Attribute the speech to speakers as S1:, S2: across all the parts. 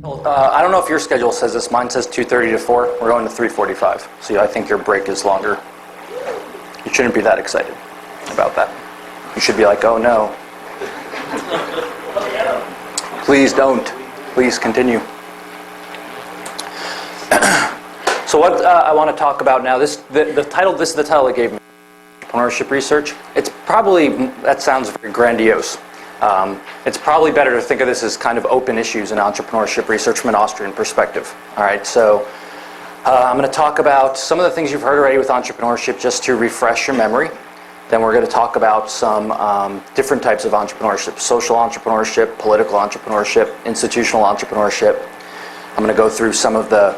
S1: I don't know if your schedule says this. Mine says 2:30 to 4. We're going to 3:45. So I think your break is longer. You shouldn't be that excited about that. You should be like, oh no. Please don't. Please continue. So what I want to talk about now, the title, this is the title it gave me, Entrepreneurship Research. It's probably, that sounds very grandiose. It's probably better to think of this as kind of open issues in entrepreneurship research from an Austrian perspective. All right, so I'm going to talk about some of the things you've heard already with entrepreneurship just to refresh your memory. Then we're going to talk about some different types of entrepreneurship: social entrepreneurship, political entrepreneurship, institutional entrepreneurship. I'm going to go through some of the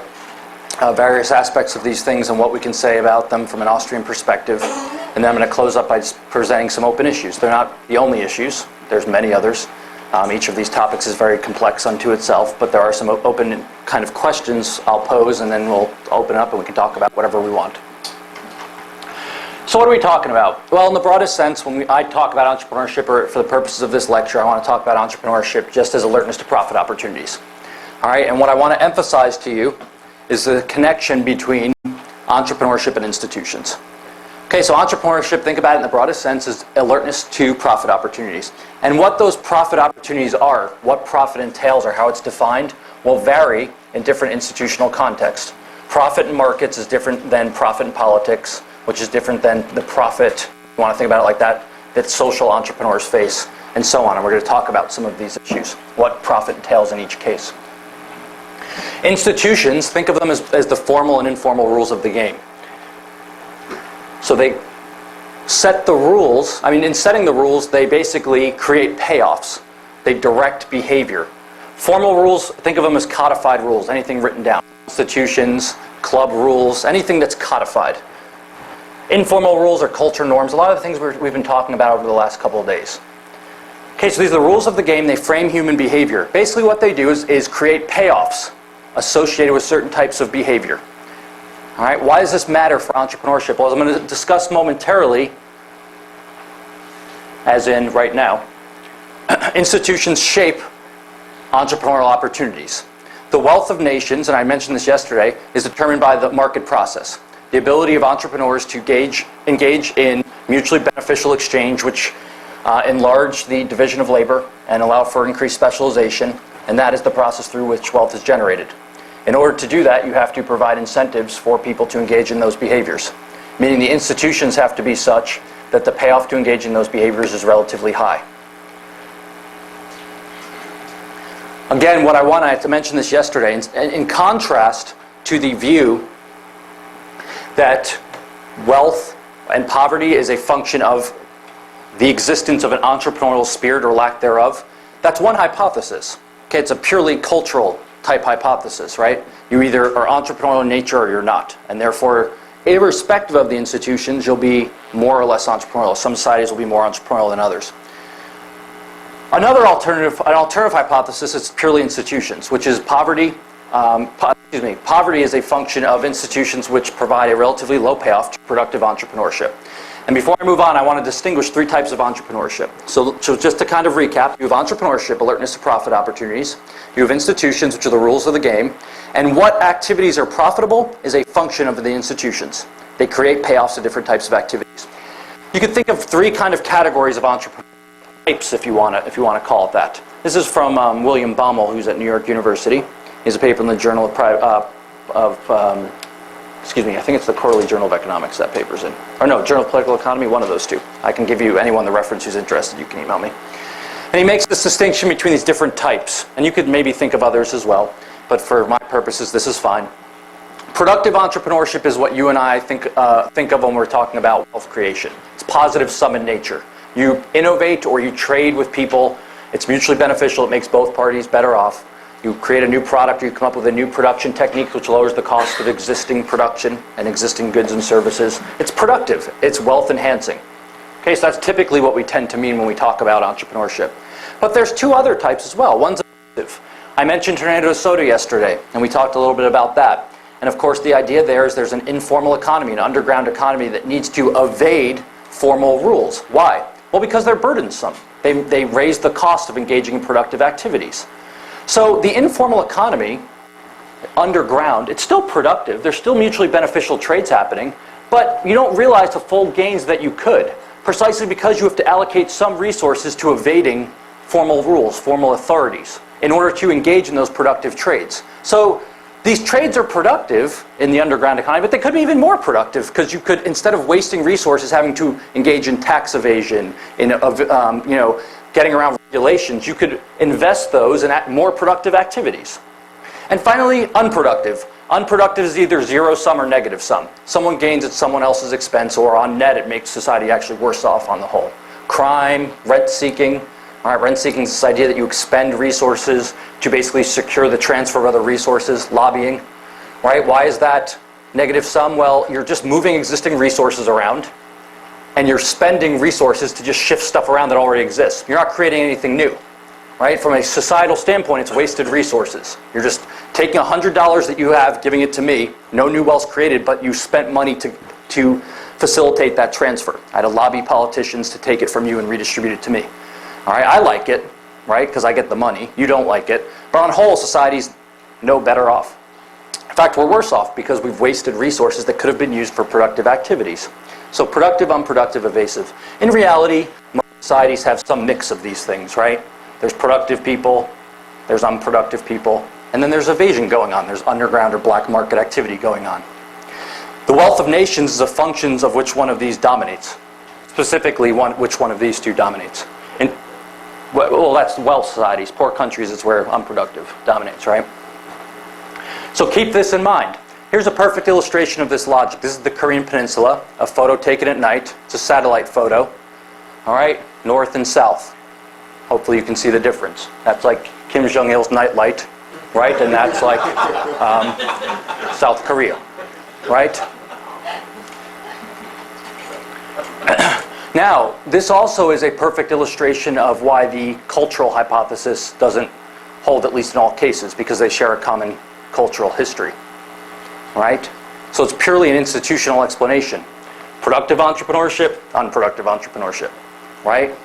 S1: various aspects of these things and what we can say about them from an Austrian perspective. And then I'm going to close up by just presenting some open issues. They're not the only issues. There's many others. Each of these topics is very complex unto itself, but there are some open kind of questions I'll pose, and then we'll open up and we can talk about whatever we want. So what are we talking about? Well, in the broadest sense, when I talk about entrepreneurship, or for the purposes of this lecture, I want to talk about entrepreneurship just as alertness to profit opportunities. All right, and what I want to emphasize to you is the connection between entrepreneurship and institutions. Okay, so entrepreneurship, think about it in the broadest sense, is alertness to profit opportunities. And what those profit opportunities are, what profit entails or how it's defined, will vary in different institutional contexts. Profit in markets is different than profit in politics, which is different than the profit, if you want to think about it like that, that social entrepreneurs face, and so on. And we're going to talk about some of these issues, what profit entails in each case. Institutions, think of them as the formal and informal rules of the game. So they set the rules. I mean, in setting the rules, they basically create payoffs. They direct behavior. Formal rules, think of them as codified rules, anything written down. Institutions, club rules, anything that's codified. Informal rules are culture norms, a lot of the things we've been talking about over the last couple of days. Okay, so these are the rules of the game. They frame human behavior. Basically what they do is create payoffs associated with certain types of behavior. All right, why does this matter for entrepreneurship? Well, as I'm going to discuss momentarily, as in right now, institutions shape entrepreneurial opportunities. The wealth of nations, and I mentioned this yesterday, is determined by the market process. The ability of entrepreneurs to engage in mutually beneficial exchange, which enlarge the division of labor and allow for increased specialization, and that is the process through which wealth is generated. In order to do that, you have to provide incentives for people to engage in those behaviors, meaning the institutions have to be such that the payoff to engage in those behaviors is relatively high. Again, what I had to mention this yesterday, in contrast to the view that wealth and poverty is a function of the existence of an entrepreneurial spirit or lack thereof, that's one hypothesis. Okay, it's a purely cultural type hypothesis, right? You either are entrepreneurial in nature or you're not. And therefore, irrespective of the institutions, you'll be more or less entrepreneurial. Some societies will be more entrepreneurial than others. An alternative hypothesis is purely institutions, which is poverty. Poverty is a function of institutions which provide a relatively low payoff to productive entrepreneurship. And before I move on, I want to distinguish three types of entrepreneurship. So just to kind of recap, you have entrepreneurship, alertness to profit opportunities. You have institutions, which are the rules of the game. And what activities are profitable is a function of the institutions. They create payoffs to different types of activities. You could think of three kind of categories of entrepreneurship types, if you want to call it that. This is from William Baumol, who's at New York University. He has a paper in the Journal I think it's the Quarterly Journal of Economics that paper's in. Or no, Journal of Political Economy, one of those two. I can give you anyone the reference who's interested, you can email me. And he makes this distinction between these different types. And you could maybe think of others as well, but for my purposes, this is fine. Productive entrepreneurship is what you and I think of when we're talking about wealth creation. It's positive sum in nature. You innovate or you trade with people. It's mutually beneficial. It makes both parties better off. You create a new product, or you come up with a new production technique which lowers the cost of existing production and existing goods and services. It's productive. It's wealth enhancing. Okay, so that's typically what we tend to mean when we talk about entrepreneurship. But there's two other types as well. One's effective. I mentioned tornado soda yesterday, and we talked a little bit about that. And of course, the idea there is there's an informal economy, an underground economy that needs to evade formal rules. Why? Well, because they're burdensome. They raise the cost of engaging in productive activities. So the informal economy, underground, it's still productive. There's still mutually beneficial trades happening, but you don't realize the full gains that you could, precisely because you have to allocate some resources to evading formal rules, formal authorities, in order to engage in those productive trades. So these trades are productive in the underground economy, but they could be even more productive because you could, instead of wasting resources having to engage in tax evasion, in getting around regulations, you could invest those in more productive activities. And finally, unproductive. Unproductive is either zero sum or negative sum. Someone gains at someone else's expense, or on net it makes society actually worse off on the whole. Crime, rent seeking. All right, rent seeking is this idea that you expend resources to basically secure the transfer of other resources. Lobbying, right? Why is that negative sum? Well, you're just moving existing resources around, and you're spending resources to just shift stuff around that already exists. You're not creating anything new, right? From a societal standpoint, it's wasted resources. You're just taking $100 that you have, giving it to me, no new wealth's created, but you spent money to facilitate that transfer. I had to lobby politicians to take it from you and redistribute it to me. All right, I like it, right, because I get the money. You don't like it. But on the whole, society's no better off. In fact, we're worse off because we've wasted resources that could have been used for productive activities. So productive, unproductive, evasive. In reality, most societies have some mix of these things, right? There's productive people, there's unproductive people, and then there's evasion going on. There's underground or black market activity going on. The wealth of nations is a function of which one of these dominates. Specifically, which one of these two dominates. Well, that's wealth societies. Poor countries is where unproductive dominates, right? So keep this in mind. Here's a perfect illustration of this logic. This is the Korean Peninsula, a photo taken at night. It's a satellite photo. All right, north and south. Hopefully you can see the difference. That's like Kim Jong-il's nightlight, right? And that's like South Korea, right? Now, this also is a perfect illustration of why the cultural hypothesis doesn't hold, at least in all cases, because they share a common cultural history, right? So it's purely an institutional explanation. Productive entrepreneurship, unproductive entrepreneurship, right?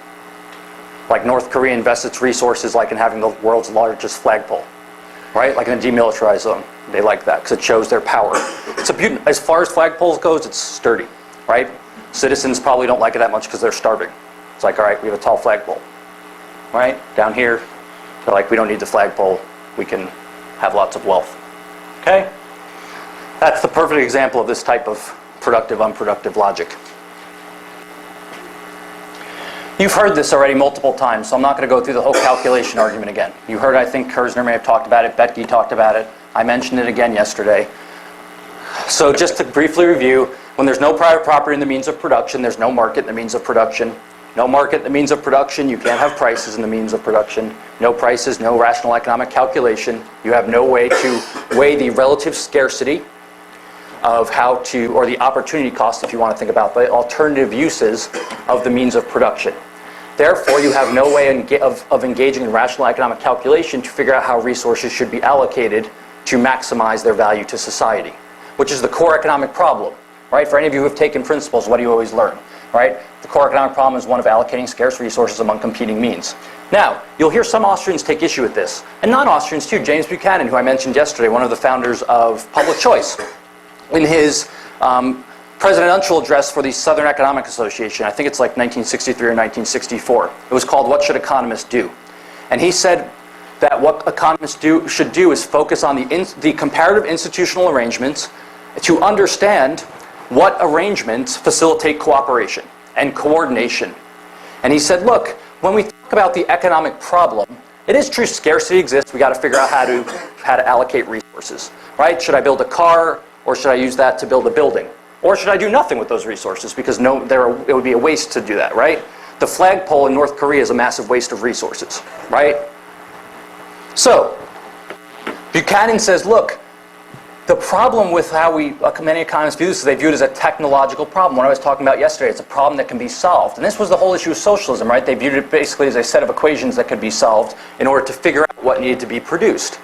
S1: Like North Korea invests its resources like in having the world's largest flagpole, right? Like in a demilitarized zone. They like that because it shows their power. It's as far as flagpoles goes, it's sturdy, right? Citizens probably don't like it that much because they're starving. It's like, all right, we have a tall flagpole, right? Down here, they're like, we don't need the flagpole. We can have lots of wealth, okay? That's the perfect example of this type of productive, unproductive logic. You've heard this already multiple times, so I'm not going to go through the whole calculation argument again. You heard, I think, Kerzner may have talked about it, Betke talked about it. I mentioned it again yesterday. So just to briefly review, when there's no private property in the means of production, there's no market in the means of production. No market in the means of production, you can't have prices in the means of production. No prices, no rational economic calculation. You have no way to weigh the relative scarcity of how to, or the opportunity cost, if you want to think about the alternative uses of the means of production. Therefore, you have no way of engaging in rational economic calculation to figure out how resources should be allocated to maximize their value to society, which is the core economic problem. Right? For any of you who have taken principles, what do you always learn? Right? The core economic problem is one of allocating scarce resources among competing means. Now, you'll hear some Austrians take issue with this, and non-Austrians too. James Buchanan, who I mentioned yesterday, one of the founders of public choice, in his presidential address for the Southern Economic Association, I think it's like 1963 or 1964, it was called "What Should Economists Do?" And he said that what economists should do is focus on the comparative institutional arrangements to understand what arrangements facilitate cooperation and coordination. And he said, look, when we talk about the economic problem, it is true scarcity exists. We got to figure out how to allocate resources, right? Should I build a car, or should I use that to build a building? Or should I do nothing with those resources because it would be a waste to do that, right? The flagpole in North Korea is a massive waste of resources, right? So, Buchanan says, look, the problem with how many economists view this is they view it as a technological problem. What I was talking about yesterday, it's a problem that can be solved. And this was the whole issue of socialism, right? They viewed it basically as a set of equations that could be solved in order to figure out what needed to be produced.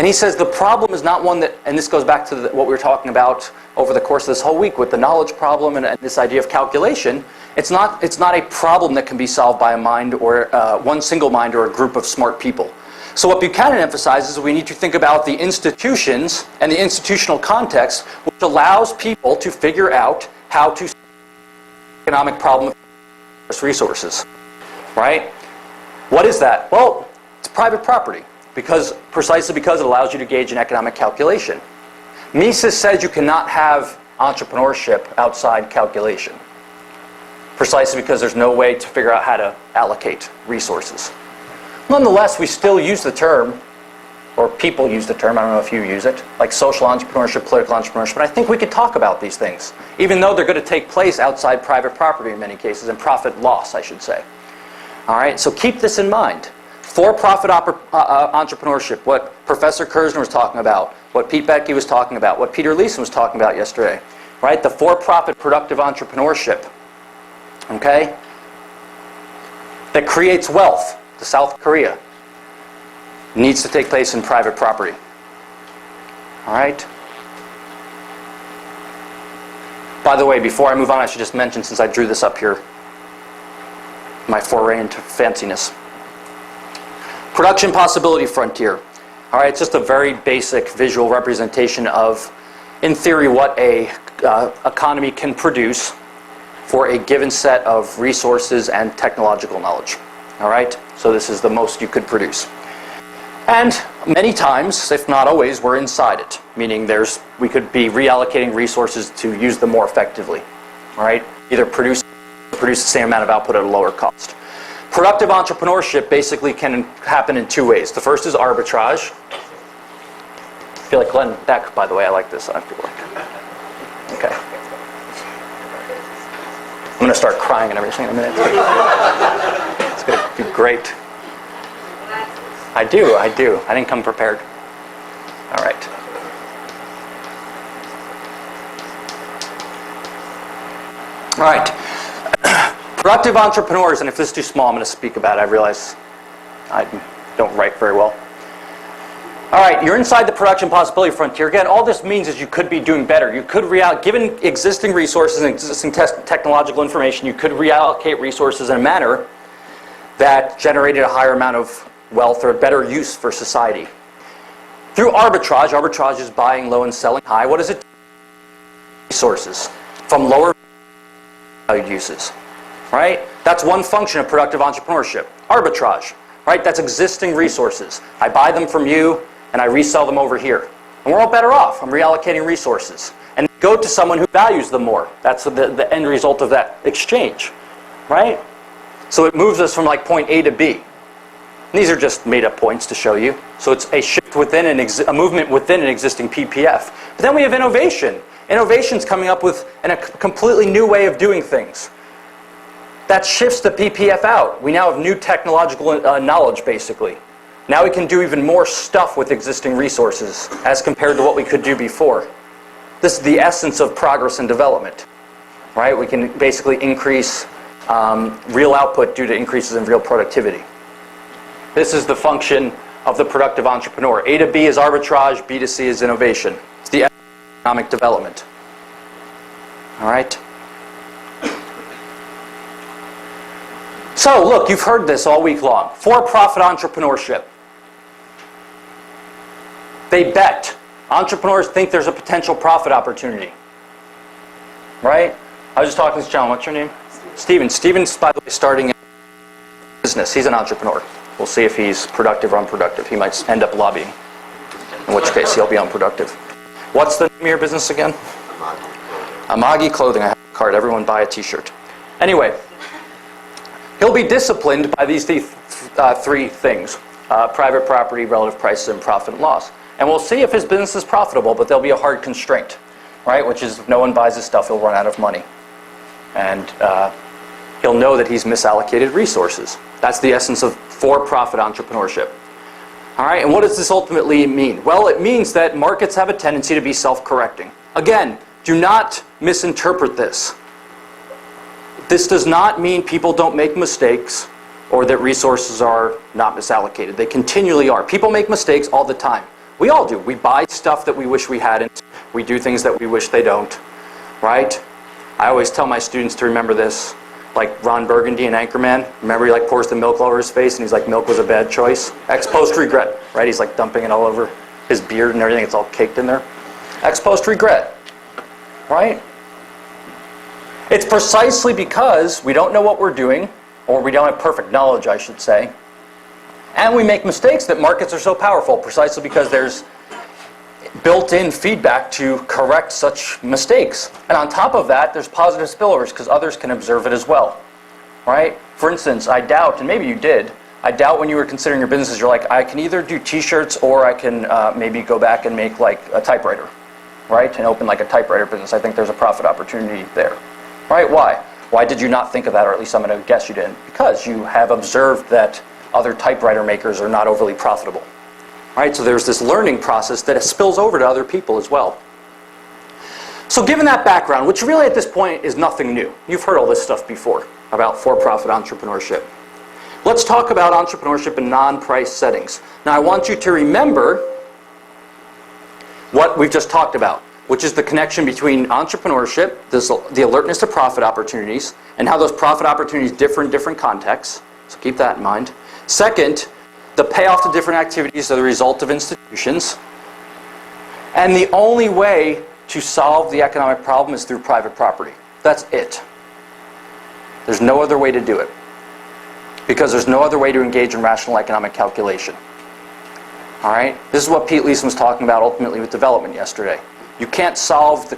S1: And he says the problem is not one that, and this goes back to what we were talking about over the course of this whole week with the knowledge problem and this idea of calculation. It's not a problem that can be solved by a mind or one single mind or a group of smart people. So what Buchanan emphasizes is we need to think about the institutions and the institutional context, which allows people to figure out how to solve the economic problem of resources, right? What is that? Well, it's private property, precisely because it allows you to gauge an economic calculation. Mises says you cannot have entrepreneurship outside calculation, precisely because there's no way to figure out how to allocate resources. Nonetheless, we still use the term, or people use the term, I don't know if you use it, like social entrepreneurship, political entrepreneurship, but I think we could talk about these things, even though they're going to take place outside private property in many cases, and profit loss, I should say. All right, so keep this in mind. For-profit entrepreneurship, what Professor Kersner was talking about, what Pete Boettke was talking about, what Peter Leeson was talking about yesterday, right? The for-profit productive entrepreneurship, okay, that creates wealth, to South Korea, needs to take place in private property. All right? By the way, before I move on, I should just mention, since I drew this up here, my foray into fanciness. Production possibility frontier. All right, it's just a very basic visual representation of, in theory, what a economy can produce for a given set of resources and technological knowledge. All right, so this is the most you could produce. And many times, if not always, we're inside it, meaning we could be reallocating resources to use them more effectively. All right, either produce the same amount of output at a lower cost. Productive entrepreneurship basically can happen in two ways. The first is arbitrage. I feel like Glenn Beck, by the way. I like this after work. Okay. I'm going to start crying and everything in a minute. It's going to be great. I do. I didn't come prepared. All right. All right. Productive entrepreneurs, and if this is too small, I'm going to speak about it. I realize I don't write very well. All right, you're inside the production possibility frontier. Again, all this means is you could be doing better. You could given existing resources and existing technological information, you could reallocate resources in a manner that generated a higher amount of wealth or a better use for society. Through arbitrage is buying low and selling high. What does it do? Resources from lower valued uses, right? That's one function of productive entrepreneurship. Arbitrage, right? That's existing resources. I buy them from you and I resell them over here. And we're all better off. I'm reallocating resources. And go to someone who values them more. That's the end result of that exchange, right? So it moves us from like point A to B. And these are just made-up points to show you. So it's a shift within a movement within an existing PPF. But then we have innovation. Innovation's coming up with a completely new way of doing things. That shifts the PPF out. We now have new technological knowledge, basically. Now we can do even more stuff with existing resources as compared to what we could do before. This is the essence of progress and development, right? We can basically increase real output due to increases in real productivity. This is the function of the productive entrepreneur. A to B is arbitrage, B to C is innovation. It's the economic development. All right? So, look, you've heard this all week long. For-profit entrepreneurship. They bet. Entrepreneurs think there's a potential profit opportunity. Right? I was just talking to this gentleman. What's your name? Steven. Steven's, by the way, starting a business. He's an entrepreneur. We'll see if he's productive or unproductive. He might end up lobbying. In which case, he'll be unproductive. What's the name of your business again? Amagi Clothing. I have a card. Everyone buy a t-shirt. Anyway. He'll be disciplined by these three things. Private property, relative prices, and profit and loss. And we'll see if his business is profitable, but there'll be a hard constraint, right? Which is if no one buys his stuff, he'll run out of money. And he'll know that he's misallocated resources. That's the essence of for-profit entrepreneurship. All right, and what does this ultimately mean? Well, it means that markets have a tendency to be self-correcting. Again, do not misinterpret this. This does not mean people don't make mistakes or that resources are not misallocated. They continually are. People make mistakes all the time. We all do. We buy stuff that we wish we hadn't. We do things that we wish they don't. Right? I always tell my students to remember this. Like Ron Burgundy in Anchorman. Remember he like pours the milk all over his face and he's like, milk was a bad choice. Ex post regret, right? He's like dumping it all over his beard and everything. It's all caked in there. Ex post regret, right? It's precisely because we don't know what we're doing, or we don't have perfect knowledge, I should say, and we make mistakes that markets are so powerful, precisely because there's built-in feedback to correct such mistakes. And on top of that, there's positive spillovers because others can observe it as well, right? For instance, I doubt, and maybe you did, I doubt when you were considering your businesses, you're like, I can either do t-shirts or I can maybe go back and make like a typewriter, right? And open like a typewriter business. I think there's a profit opportunity there, right? Why? Why did you not think of that, or at least I'm going to guess you didn't? Because you have observed that other typewriter makers are not overly profitable. Right? So there's this learning process that spills over to other people as well. So given that background, which really at this point is nothing new. You've heard all this stuff before about for-profit entrepreneurship. Let's talk about entrepreneurship in non-price settings. Now I want you to remember what we've just talked about, which is the connection between entrepreneurship, the alertness to profit opportunities, and how those profit opportunities differ in different contexts. So keep that in mind. Second, the payoff to different activities are the result of institutions. And the only way to solve the economic problem is through private property. That's it. There's no other way to do it. Because there's no other way to engage in rational economic calculation. All right? This is what Pete Leeson was talking about ultimately with development yesterday. You can't solve the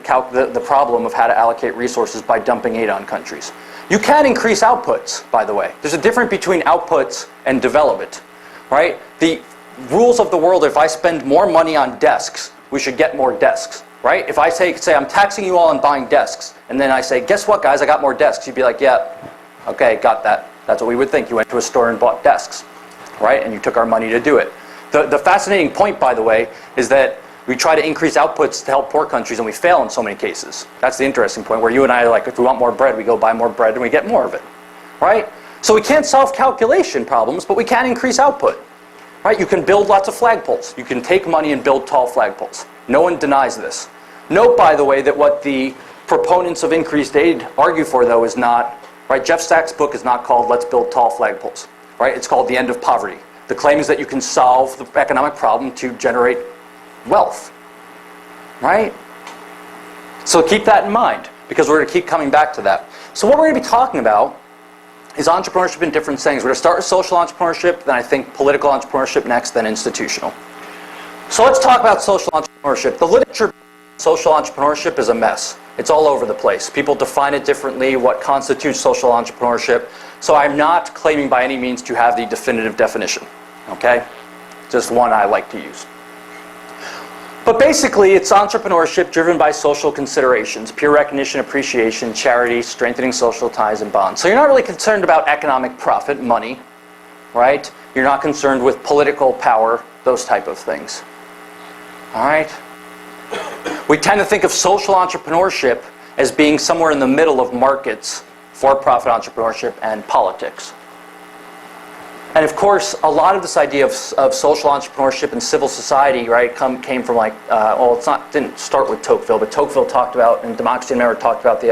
S1: problem of how to allocate resources by dumping aid on countries. You can increase outputs, by the way. There's a difference between outputs and development. Right? The rules of the world, if I spend more money on desks, we should get more desks. Right? If I say I'm taxing you all on buying desks, and then I say, guess what guys, I got more desks, you'd be like, yeah, okay, got that. That's what we would think. You went to a store and bought desks. Right? And you took our money to do it. The fascinating point, by the way, is that we try to increase outputs to help poor countries, and we fail in so many cases. That's the interesting point, where you and I are like, if we want more bread, we go buy more bread and we get more of it. Right? So we can't solve calculation problems, but we can increase output. Right? You can build lots of flagpoles. You can take money and build tall flagpoles. No one denies this. Note, by the way, that what the proponents of increased aid argue for, though, is not, right? Jeff Sachs' book is not called Let's Build Tall Flagpoles. Right? It's called The End of Poverty. The claim is that you can solve the economic problem to generate wealth. Right? So keep that in mind, because we're going to keep coming back to that. So what we're going to be talking about is entrepreneurship in different settings. We're going to start with social entrepreneurship, then I think political entrepreneurship next, then institutional. So let's talk about social entrepreneurship. The literature on social entrepreneurship is a mess. It's all over the place. People define it differently, what constitutes social entrepreneurship. So I'm not claiming by any means to have the definitive definition. Okay? Just one I like to use. But basically, it's entrepreneurship driven by social considerations, peer recognition, appreciation, charity, strengthening social ties, and bonds. So you're not really concerned about economic profit, money, right? You're not concerned with political power, those type of things. All right? We tend to think of social entrepreneurship as being somewhere in the middle of markets, for-profit entrepreneurship, and politics. And of course, a lot of this idea of social entrepreneurship and civil society, right, came from like, well, didn't start with Tocqueville, but Tocqueville talked about, and Democracy in America talked about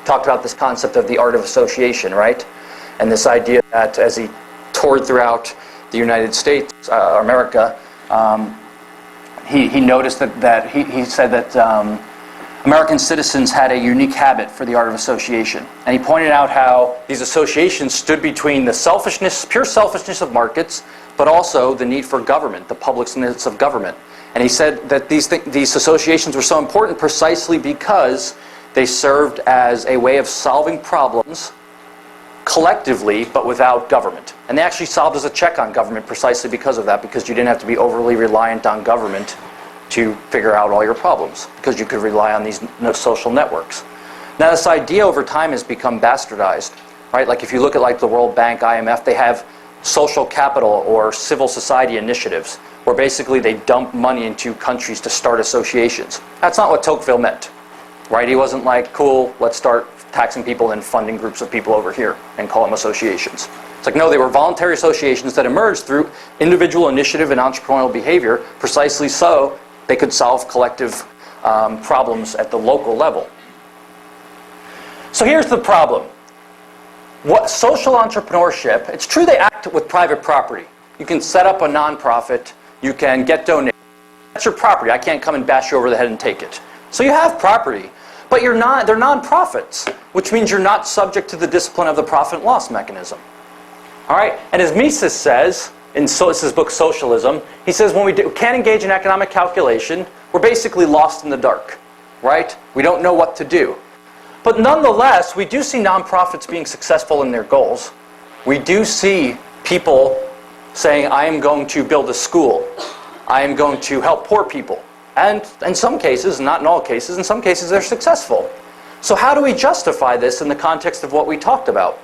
S1: talked about this concept of the art of association, right? And this idea that as he toured throughout the United States, America, he noticed that he said that American citizens had a unique habit for the art of association. And he pointed out how these associations stood between the selfishness, pure selfishness of markets, but also the need for government, the publicness of government. And he said that these associations were so important precisely because they served as a way of solving problems collectively, but without government. And they actually solved as a check on government precisely because of that, because you didn't have to be overly reliant on government to figure out all your problems, because you could rely on these social networks. Now this idea over time has become bastardized, right? Like if you look at like the World Bank, IMF, they have social capital or civil society initiatives, where basically they dump money into countries to start associations. That's not what Tocqueville meant, right? He wasn't like, cool, let's start taxing people and funding groups of people over here and call them associations. It's like, no, they were voluntary associations that emerged through individual initiative and entrepreneurial behavior, precisely so they could solve collective problems at the local level. So here's the problem. What social entrepreneurship, it's true they act with private property. You can set up a nonprofit, you can get donations. That's your property. I can't come and bash you over the head and take it. So you have property, but they're nonprofits, which means you're not subject to the discipline of the profit and loss mechanism. All right? And as Mises says, in Sis's book Socialism, he says when we can't engage in economic calculation, we're basically lost in the dark. Right? We don't know what to do. But nonetheless, we do see nonprofits being successful in their goals. We do see people saying, I am going to build a school. I am going to help poor people. And in some cases, not in all cases, in some cases they're successful. So how do we justify this in the context of what we talked about?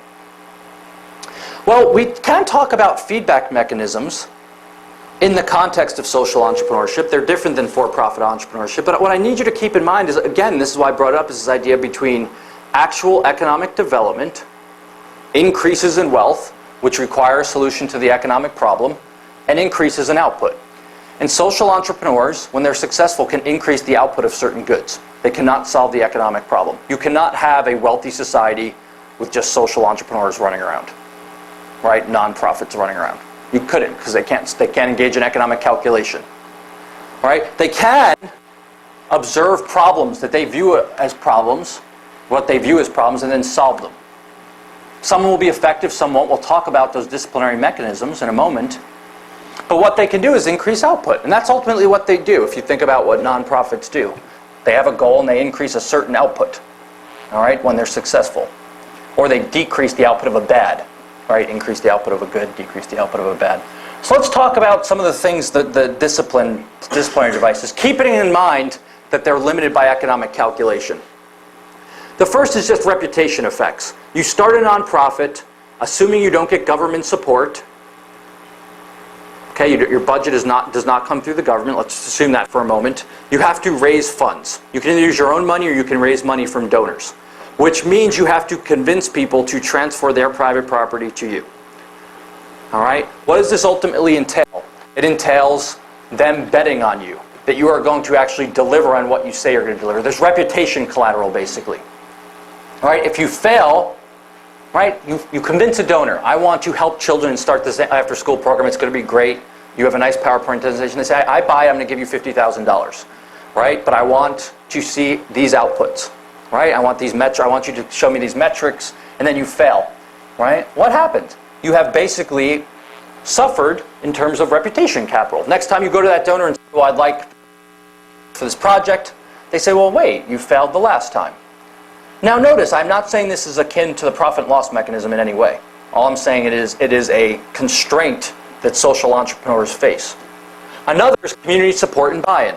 S1: Well, we can talk about feedback mechanisms in the context of social entrepreneurship. They're different than for-profit entrepreneurship. But what I need you to keep in mind is, again, this is why I brought it up, is this idea between actual economic development, increases in wealth, which require a solution to the economic problem, and increases in output. And social entrepreneurs, when they're successful, can increase the output of certain goods. They cannot solve the economic problem. You cannot have a wealthy society with just social entrepreneurs running around, right? Non-profits running around. You couldn't, because they can't engage in economic calculation. Right? They can observe problems that they view as problems, what they view as problems, and then solve them. Some will be effective, some won't. We'll talk about those disciplinary mechanisms in a moment. But what they can do is increase output, and that's ultimately what they do. If you think about what nonprofits do, they have a goal and they increase a certain output, all right, when they're successful. Or they decrease the output of a bad. Right? Increase the output of a good, decrease the output of a bad. So let's talk about some of the things, the disciplinary devices, keeping in mind that they're limited by economic calculation. The first is just reputation effects. You start a nonprofit, assuming you don't get government support. Okay, your budget does not come through the government. Let's assume that for a moment. You have to raise funds. You can either use your own money or you can raise money from donors, which means you have to convince people to transfer their private property to you. All right? What does this ultimately entail? It entails them betting on you, that you are going to actually deliver on what you say you're going to deliver. There's reputation collateral, basically. All right? If you fail, right, you convince a donor, I want to help children start this after-school program. It's going to be great. You have a nice PowerPoint presentation. They say, I buy it. I'm going to give you $50,000. Right? But I want to see these outputs. Right? I want you to show me these metrics, and then you fail. Right? What happened? You have basically suffered in terms of reputation capital. Next time you go to that donor and say, well, I'd like for this project, they say, well, wait, you failed the last time. Now notice, I'm not saying this is akin to the profit and loss mechanism in any way. All I'm saying it is a constraint that social entrepreneurs face. Another is community support and buy-in.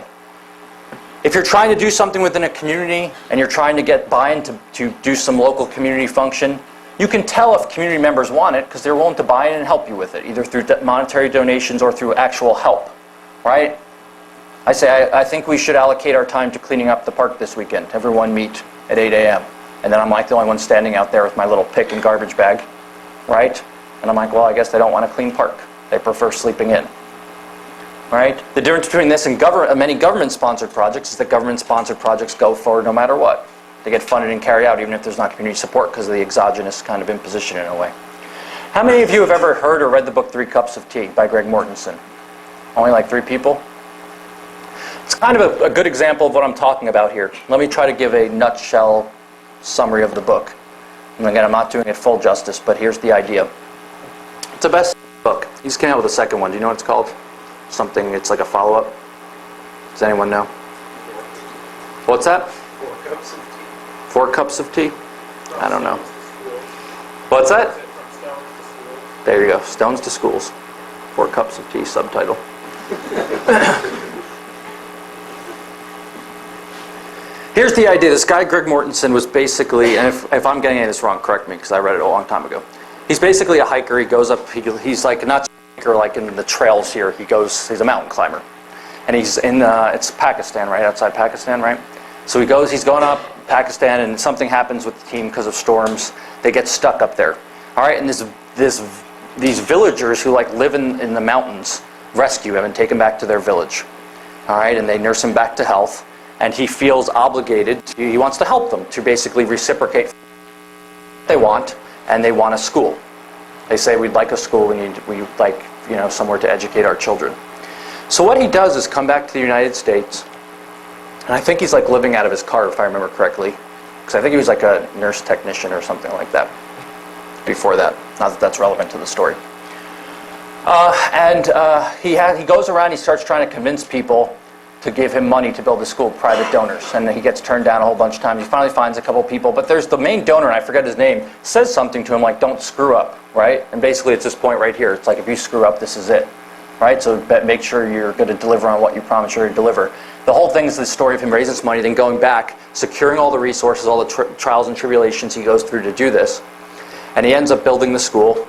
S1: If you're trying to do something within a community and you're trying to get buy-in to do some local community function, you can tell if community members want it because they're willing to buy in and help you with it, either through monetary donations or through actual help. Right? I say, I think we should allocate our time to cleaning up the park this weekend. Everyone meet at 8 a.m. And then I'm like the only one standing out there with my little pick and garbage bag. Right? And I'm like, well, I guess they don't want a clean park. They prefer sleeping in. Right? The difference between this and many government-sponsored projects is that government-sponsored projects go forward no matter what. They get funded and carried out even if there's not community support because of the exogenous kind of imposition in a way. How many of you have ever heard or read the book 3 Cups of Tea by Greg Mortensen? Only like 3 people? It's kind of a good example of what I'm talking about here. Let me try to give a nutshell summary of the book. And again, I'm not doing it full justice, but here's the idea. It's a best book. He just came out with a second one. Do you know what it's called? Something, it's like a follow-up. Does anyone know? What's that?
S2: 4 cups of tea.
S1: 4 cups of tea? I don't know. What's that? There you go. Stones to Schools. 4 cups of tea, subtitle. Here's the idea. This guy, Greg Mortensen, was basically, and if I'm getting any of this wrong, correct me, because I read it a long time ago. He's basically a hiker. He goes up, he's like not like in the trails here. He's a mountain climber. And he's in, it's Pakistan, right? Outside Pakistan, right? So he's going up Pakistan, and something happens with the team because of storms. They get stuck up there. All right, and these villagers who like live in the mountains rescue him and take him back to their village. All right, and they nurse him back to health. And he feels obligated, he wants to help them, to basically reciprocate. they want, and they want a school. They say, we'd like a school, we'd like somewhere to educate our children. So what he does is come back to the United States, and I think he's like living out of his car, if I remember correctly, because I think he was like a nurse technician or something like that before that. Not that that's relevant to the story. He goes around, he starts trying to convince people to give him money to build a school, private donors, and he gets turned down a whole bunch of times. He finally finds a couple people, but there's the main donor, and I forget his name, says something to him like, don't screw up, right? And basically it's this point right here. It's like, if you screw up, this is it, right? So make sure you're going to deliver on what you promise you're going to deliver. The whole thing is the story of him raising this money, then going back, securing all the resources, all the trials and tribulations he goes through to do this, and he ends up building the school.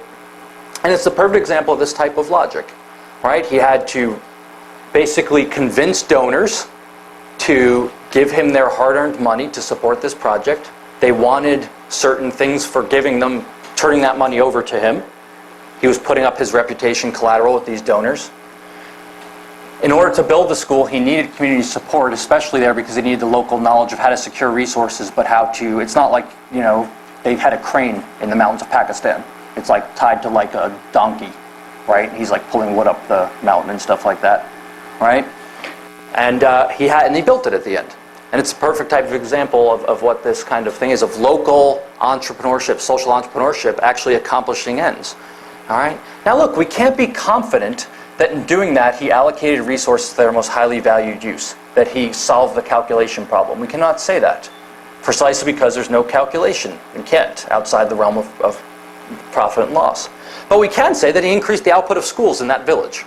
S1: And it's the perfect example of this type of logic, right? He had to basically convince donors to give him their hard-earned money to support this project. They wanted certain things for giving them, turning that money over to him. He was putting up his reputation collateral with these donors. In order to build the school, he needed community support, especially there because he needed the local knowledge of how to secure resources, but how to, it's not like, they had a crane in the mountains of Pakistan. It's like tied to like a donkey, right? He's like pulling wood up the mountain and stuff like that, right? And he built it at the end. And it's a perfect type of example of what this kind of thing is, of local entrepreneurship, social entrepreneurship actually accomplishing ends. All right? Now look, we can't be confident that in doing that he allocated resources to their most highly valued use, that he solved the calculation problem. We cannot say that, precisely because there's no calculation. We can't, outside the realm of profit and loss. But we can say that he increased the output of schools in that village,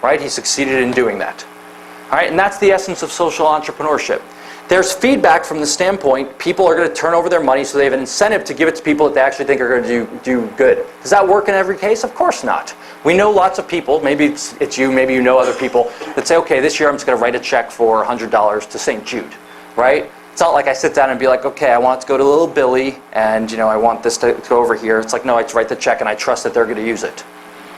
S1: right? He succeeded in doing that. All right, and that's the essence of social entrepreneurship. There's feedback from the standpoint, people are going to turn over their money so they have an incentive to give it to people that they actually think are going to do good. Does that work in every case? Of course not. We know lots of people, maybe it's you, maybe you know other people, that say, okay, this year I'm just going to write a check for $100 to St. Jude, right? It's not like I sit down and be like, okay, I want it to go to little Billy, and I want this to go over here. It's like, no, I just write the check and I trust that they're going to use it,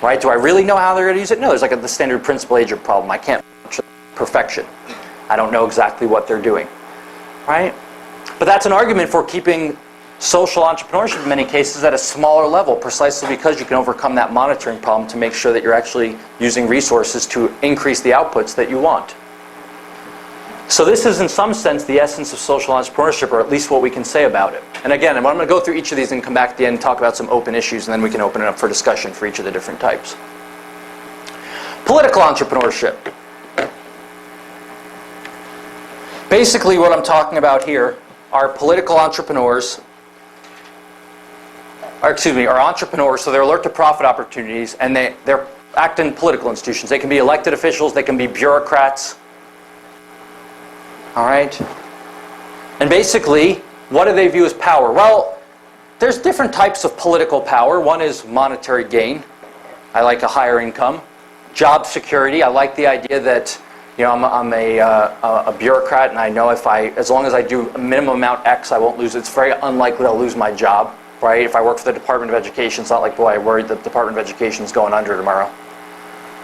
S1: right? Do I really know how they're going to use it? No, there's like the standard principal agent problem. I can't perfection. I don't know exactly what they're doing, right? But that's an argument for keeping social entrepreneurship in many cases at a smaller level, precisely because you can overcome that monitoring problem to make sure that you're actually using resources to increase the outputs that you want. So this is in some sense the essence of social entrepreneurship, or at least what we can say about it. And again, I'm going to go through each of these and come back at the end and talk about some open issues, and then we can open it up for discussion for each of the different types. Political entrepreneurship. Basically what I'm talking about here are political entrepreneurs, are entrepreneurs, so they're alert to profit opportunities, and they're act in political institutions. They can be elected officials, they can be bureaucrats. All right? And basically, what do they view as power? Well, there's different types of political power. One is monetary gain. I like a higher income. Job security. I like the idea that I'm a bureaucrat, and I know as long as I do a minimum amount X, I won't lose it. It's very unlikely I'll lose my job, right? If I work for the Department of Education, it's not like, boy, I worry the Department of Education is going under tomorrow.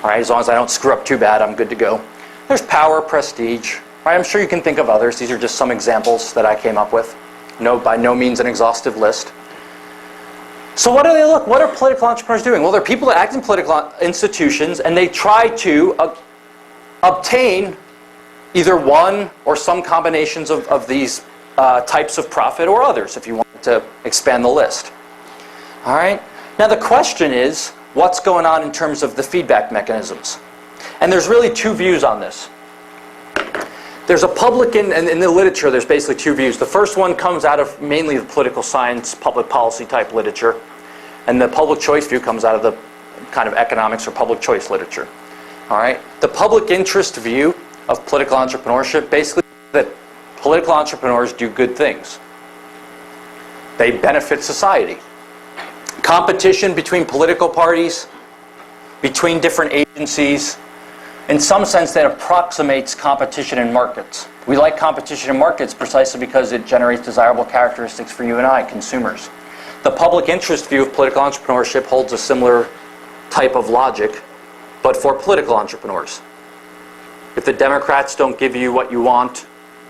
S1: All right, as long as I don't screw up too bad, I'm good to go. There's power, prestige. Right, I'm sure you can think of others. These are just some examples that I came up with. By no means an exhaustive list. So what are political entrepreneurs doing? Well, they're people that act in political institutions, and they try to obtain either one or some combinations of these types of profit, or others, if you want to expand the list. All right? Now the question is, what's going on in terms of the feedback mechanisms? And there's really two views on this. There's a public, in the literature, there's basically two views. The first one comes out of mainly the political science, public policy type literature. And the public choice view comes out of the kind of economics or public choice literature. All right? The public interest view of political entrepreneurship basically that political entrepreneurs do good things. They benefit society. Competition between political parties, between different agencies, in some sense that approximates competition in markets. We like competition in markets precisely because it generates desirable characteristics for you and I, consumers. The public interest view of political entrepreneurship holds a similar type of logic, but for political entrepreneurs. If the Democrats don't give you what you want,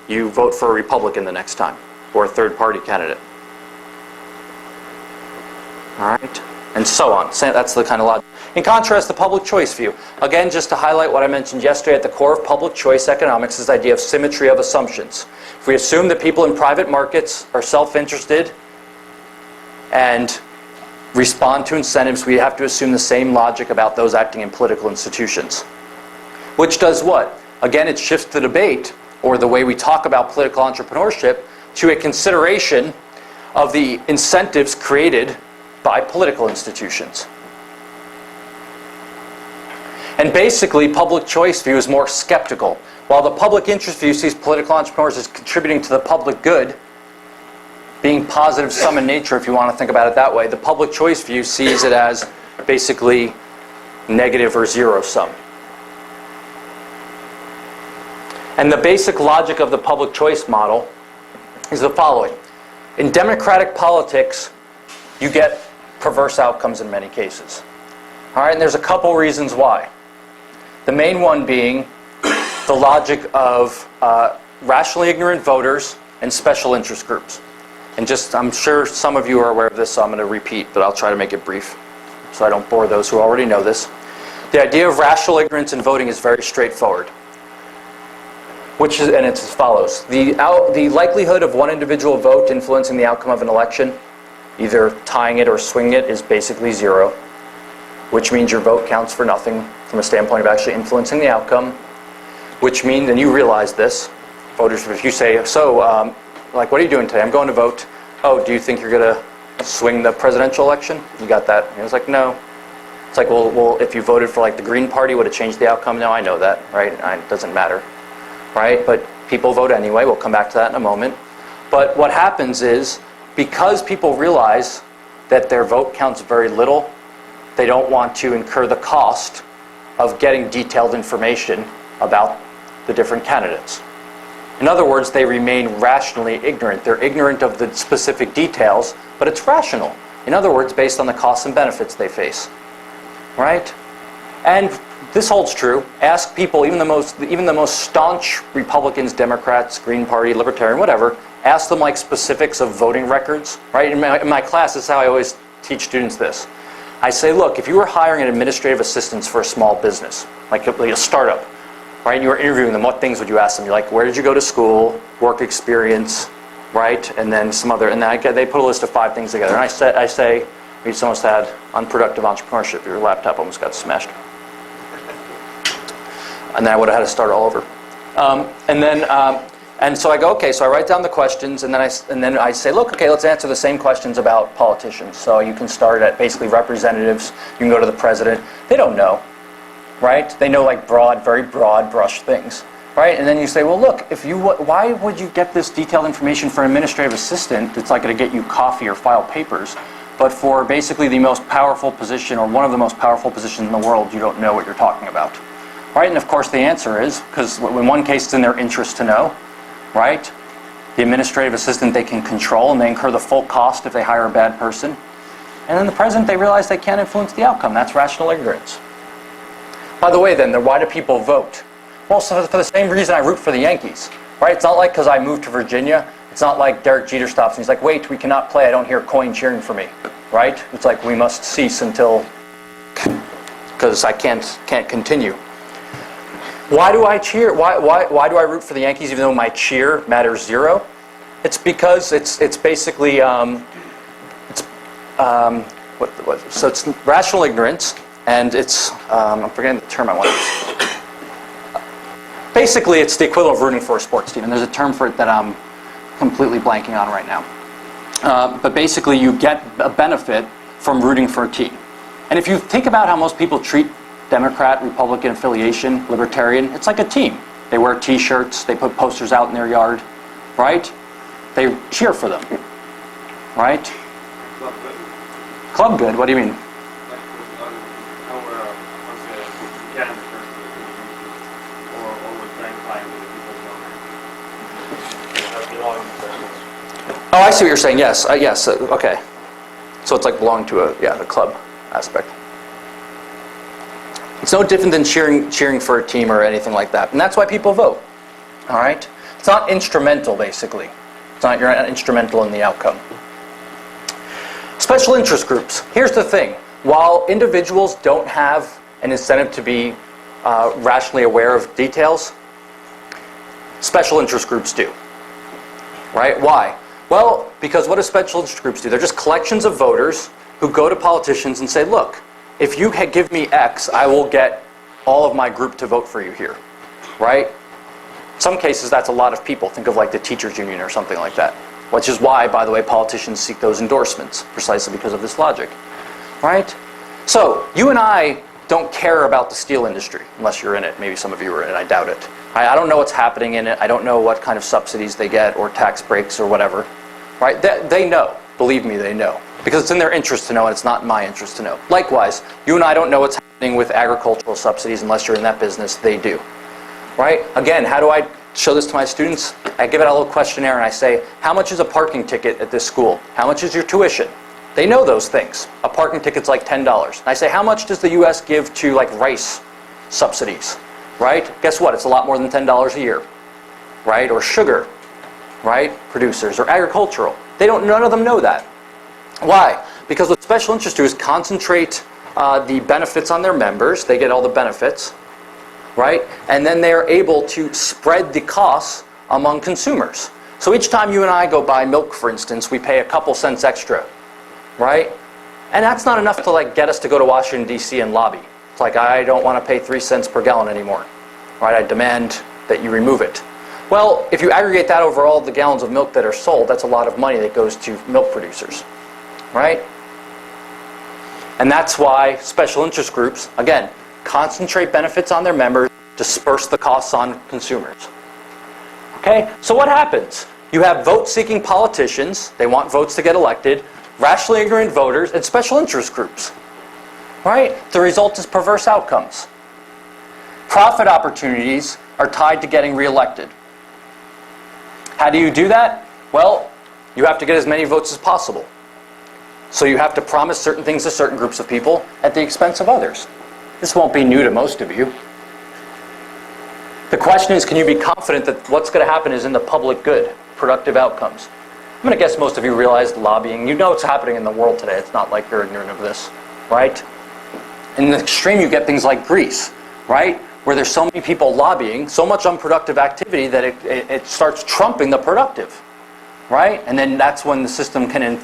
S1: you vote for a Republican the next time, or a third party candidate. All right? And so on. So that's the kind of logic. In contrast, the public choice view. Again, just to highlight what I mentioned yesterday, at the core of public choice economics is the idea of symmetry of assumptions. If we assume that people in private markets are self-interested and respond to incentives, we have to assume the same logic about those acting in political institutions. Which does what? Again, it shifts the debate, or the way we talk about political entrepreneurship, to a consideration of the incentives created by political institutions. And basically, public choice view is more skeptical. While the public interest view sees political entrepreneurs as contributing to the public good, being positive sum in nature, if you want to think about it that way, the public choice view sees it as basically negative or zero sum. And the basic logic of the public choice model is the following. In democratic politics, you get perverse outcomes in many cases. All right, and there's a couple reasons why. The main one being the logic of rationally ignorant voters and special interest groups. And just, I'm sure some of you are aware of this, so I'm going to repeat, but I'll try to make it brief so I don't bore those who already know this. The idea of rational ignorance in voting is very straightforward. And it's as follows. The likelihood of one individual vote influencing the outcome of an election, either tying it or swinging it, is basically zero, which means your vote counts for nothing from a standpoint of actually influencing the outcome, which means, and you realize this, voters, if you say, so, like, what are you doing today? I'm going to vote. Oh, do you think you're going to swing the presidential election? You got that? And he was like, no. It's like, well, if you voted for, like, the Green Party, would it change the outcome? No, I know that, right? It doesn't matter. Right? But people vote anyway. We'll come back to that in a moment. But what happens is, because people realize that their vote counts very little, they don't want to incur the cost of getting detailed information about the different candidates. In other words, they remain rationally ignorant. They're ignorant of the specific details, but it's rational. In other words, based on the costs and benefits they face. Right? And this holds true. Ask people, even the most staunch Republicans, Democrats, Green Party, Libertarian, whatever, ask them like specifics of voting records. Right? In my class, this is how I always teach students this. I say, look, if you were hiring an administrative assistant for a small business, like a startup, right, and you were interviewing them, what things would you ask them? You're like, where did you go to school, work experience, right, and then some other, and then they put a list of 5 things together. And I say, we just almost had unproductive entrepreneurship. Your laptop almost got smashed. And then I would have had to start all over. And so I go, okay, so I write down the questions, and then I say, look, okay, let's answer the same questions about politicians. So you can start at basically representatives. You can go to the president. They don't know, right? They know like very broad brush things, right? And then you say, well, look, why would you get this detailed information for an administrative assistant that's like going to get you coffee or file papers, but for basically the most powerful position or one of the most powerful positions in the world, you don't know what you're talking about. Right, and of course the answer is, because in one case it's in their interest to know, right? The administrative assistant they can control and they incur the full cost if they hire a bad person. And then the president, they realize they can't influence the outcome. That's rational ignorance. By the way then, why do people vote? Well, so for the same reason I root for the Yankees, right? It's not like because I moved to Virginia, it's not like Derek Jeter stops and he's like, wait, we cannot play, I don't hear Coyne cheering for me, right? It's like we must cease until, because I can't continue. Why do I cheer? Why do I root for the Yankees even though my cheer matters zero? It's because it's basically so it's rational ignorance, and it's I'm forgetting the term I want to use. Basically, it's the equivalent of rooting for a sports team, and there's a term for it that I'm completely blanking on right now. But basically, you get a benefit from rooting for a team. And if you think about how most people treat Democrat, Republican affiliation, Libertarian, it's like a team. They wear T-shirts, they put posters out in their yard, right? They cheer for them, right?
S2: Club good.
S1: Club good, what do you mean? Oh, I see what you're saying, yes, yes, okay. So it's like belong to the club aspect. It's no different than cheering for a team or anything like that. And that's why people vote. All right? It's not instrumental, basically. You're not instrumental in the outcome. Special interest groups. Here's the thing. While individuals don't have an incentive to be rationally aware of details, special interest groups do. Right? Why? Well, because what do special interest groups do? They're just collections of voters who go to politicians and say, look, if you give me X, I will get all of my group to vote for you here. Right? In some cases, that's a lot of people. Think of like the teachers union or something like that. Which is why, by the way, politicians seek those endorsements, precisely because of this logic. Right? So, you and I don't care about the steel industry, unless you're in it. Maybe some of you are in it, I doubt it. I don't know what's happening in it. I don't know what kind of subsidies they get or tax breaks or whatever. Right? They know. Believe me, they know. Because it's in their interest to know, and it's not in my interest to know. Likewise, you and I don't know what's happening with agricultural subsidies unless you're in that business. They do. Right? Again, how do I show this to my students? I give it a little questionnaire and I say, how much is a parking ticket at this school? How much is your tuition? They know those things. A parking ticket's like $10. And I say, how much does the US give to like rice subsidies? Right? Guess what? It's a lot more than $10 a year. Right? Or sugar, right? Producers, or agricultural. None of them know that. Why? Because what special interests do is concentrate the benefits on their members. They get all the benefits. Right? And then they are able to spread the costs among consumers. So each time you and I go buy milk, for instance, we pay a couple cents extra. Right? And that's not enough to like get us to go to Washington, D.C. and lobby. It's like, I don't want to pay 3 cents per gallon anymore. Right? I demand that you remove it. Well, if you aggregate that over all the gallons of milk that are sold, that's a lot of money that goes to milk producers. Right? And that's why special interest groups, again, concentrate benefits on their members, disperse the costs on consumers. Okay? So what happens? You have vote-seeking politicians, they want votes to get elected, rationally ignorant voters, and special interest groups. Right? The result is perverse outcomes. Profit opportunities are tied to getting reelected. How do you do that? Well, you have to get as many votes as possible. So you have to promise certain things to certain groups of people at the expense of others. This won't be new to most of you. The question is, can you be confident that what's going to happen is in the public good, productive outcomes? I'm going to guess most of you realize lobbying. You know what's happening in the world today. It's not like you're ignorant of this, right? In the extreme, you get things like Greece, right? Where there's so many people lobbying, so much unproductive activity that it starts trumping the productive, right? And then that's when the system can,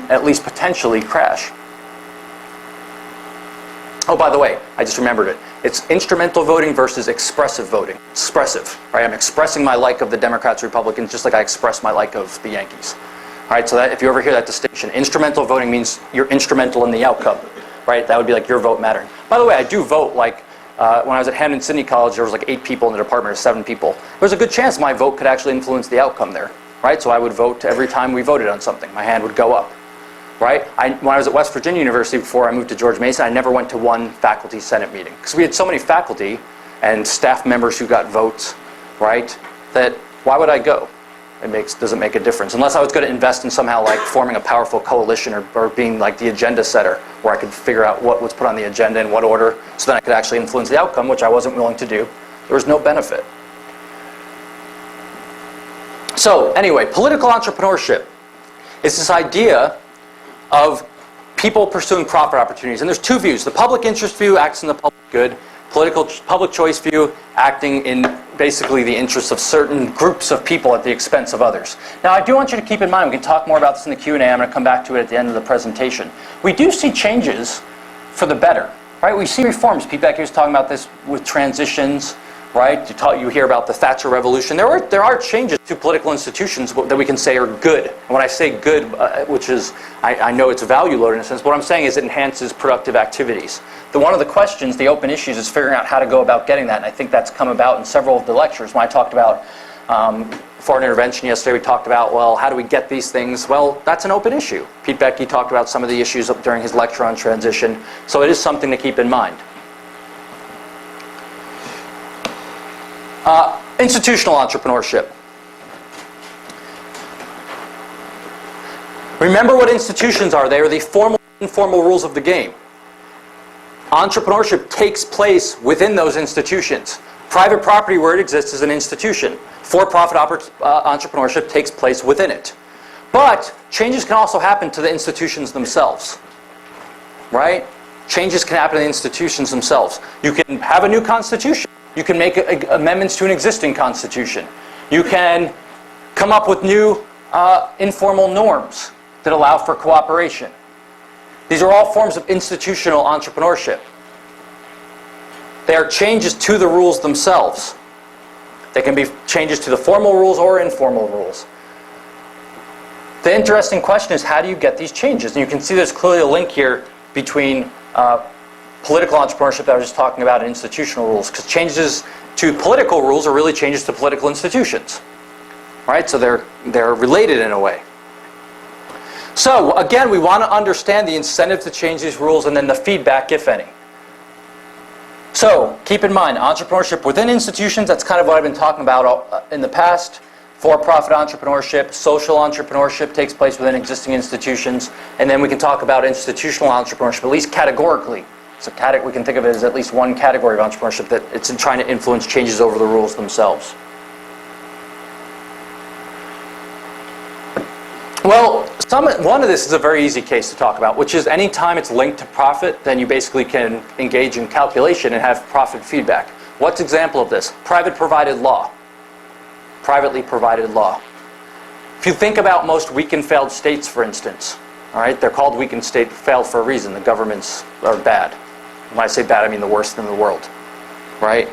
S1: at least potentially, crash. Oh, by the way, I just remembered it. It's instrumental voting versus expressive voting. Expressive, right? I'm expressing my like of the Democrats, Republicans, just like I express my like of the Yankees. All right, so that if you ever hear that distinction, instrumental voting means you're instrumental in the outcome, right? That would be like your vote mattering. By the way, I do vote like, when I was at Hampton Sydney College, there was like 8 people in the department, or 7 people. There was a good chance my vote could actually influence the outcome there, right? So I would vote every time we voted on something. My hand would go up. Right? When I was at West Virginia University before I moved to George Mason, I never went to one faculty senate meeting. Because we had so many faculty and staff members who got votes, right? That why would I go? It doesn't make a difference. Unless I was going to invest in somehow like forming a powerful coalition or being like the agenda setter, where I could figure out what was put on the agenda in what order, so then I could actually influence the outcome, which I wasn't willing to do. There was no benefit. So anyway, political entrepreneurship is this idea of people pursuing profit opportunities. And there's 2 views. The public interest view acts in the public good. Public choice view acting in basically the interests of certain groups of people at the expense of others. Now I do want you to keep in mind, we can talk more about this in the Q&A. I'm going to come back to it at the end of the presentation. We do see changes for the better. Right? We see reforms. Pete Beck was talking about this with transitions. Right? You hear about the Thatcher Revolution. There are changes to political institutions that we can say are good. And when I say good, which is, I know it's value loaded in a sense, but what I'm saying is it enhances productive activities. One of the questions, the open issues, is figuring out how to go about getting that. And I think that's come about in several of the lectures. When I talked about foreign intervention yesterday, we talked about, well, how do we get these things? Well, that's an open issue. Pete Becky talked about some of the issues during his lecture on transition. So it is something to keep in mind. Institutional entrepreneurship. Remember what institutions are. They are the formal and informal rules of the game. Entrepreneurship takes place within those institutions. Private property, where it exists, is an institution. For-profit entrepreneurship takes place within it. But changes can also happen to the institutions themselves, right? Changes can happen to the institutions themselves. You can have a new constitution. You can make amendments to an existing constitution. You can come up with new informal norms that allow for cooperation. These are all forms of institutional entrepreneurship. They are changes to the rules themselves. They can be changes to the formal rules or informal rules. The interesting question is, how do you get these changes? And you can see there's clearly a link here between political entrepreneurship that I was just talking about and institutional rules, because changes to political rules are really changes to political institutions. Right? So they're related in a way. So again, we want to understand the incentive to change these rules and then the feedback, if any. So keep in mind, entrepreneurship within institutions, that's kind of what I've been talking about in the past. For-profit entrepreneurship, social entrepreneurship takes place within existing institutions, and then we can talk about institutional entrepreneurship, at least categorically. So we can think of it as at least one category of entrepreneurship that it's in trying to influence changes over the rules themselves. Well, one of this is a very easy case to talk about, which is any time it's linked to profit, then you basically can engage in calculation and have profit feedback. What's an example of this? Private provided law. Privately provided law. If you think about most weak and failed states, for instance, all right, they're called weak and failed for a reason. The governments are bad. When I say bad, I mean the worst in the world, right?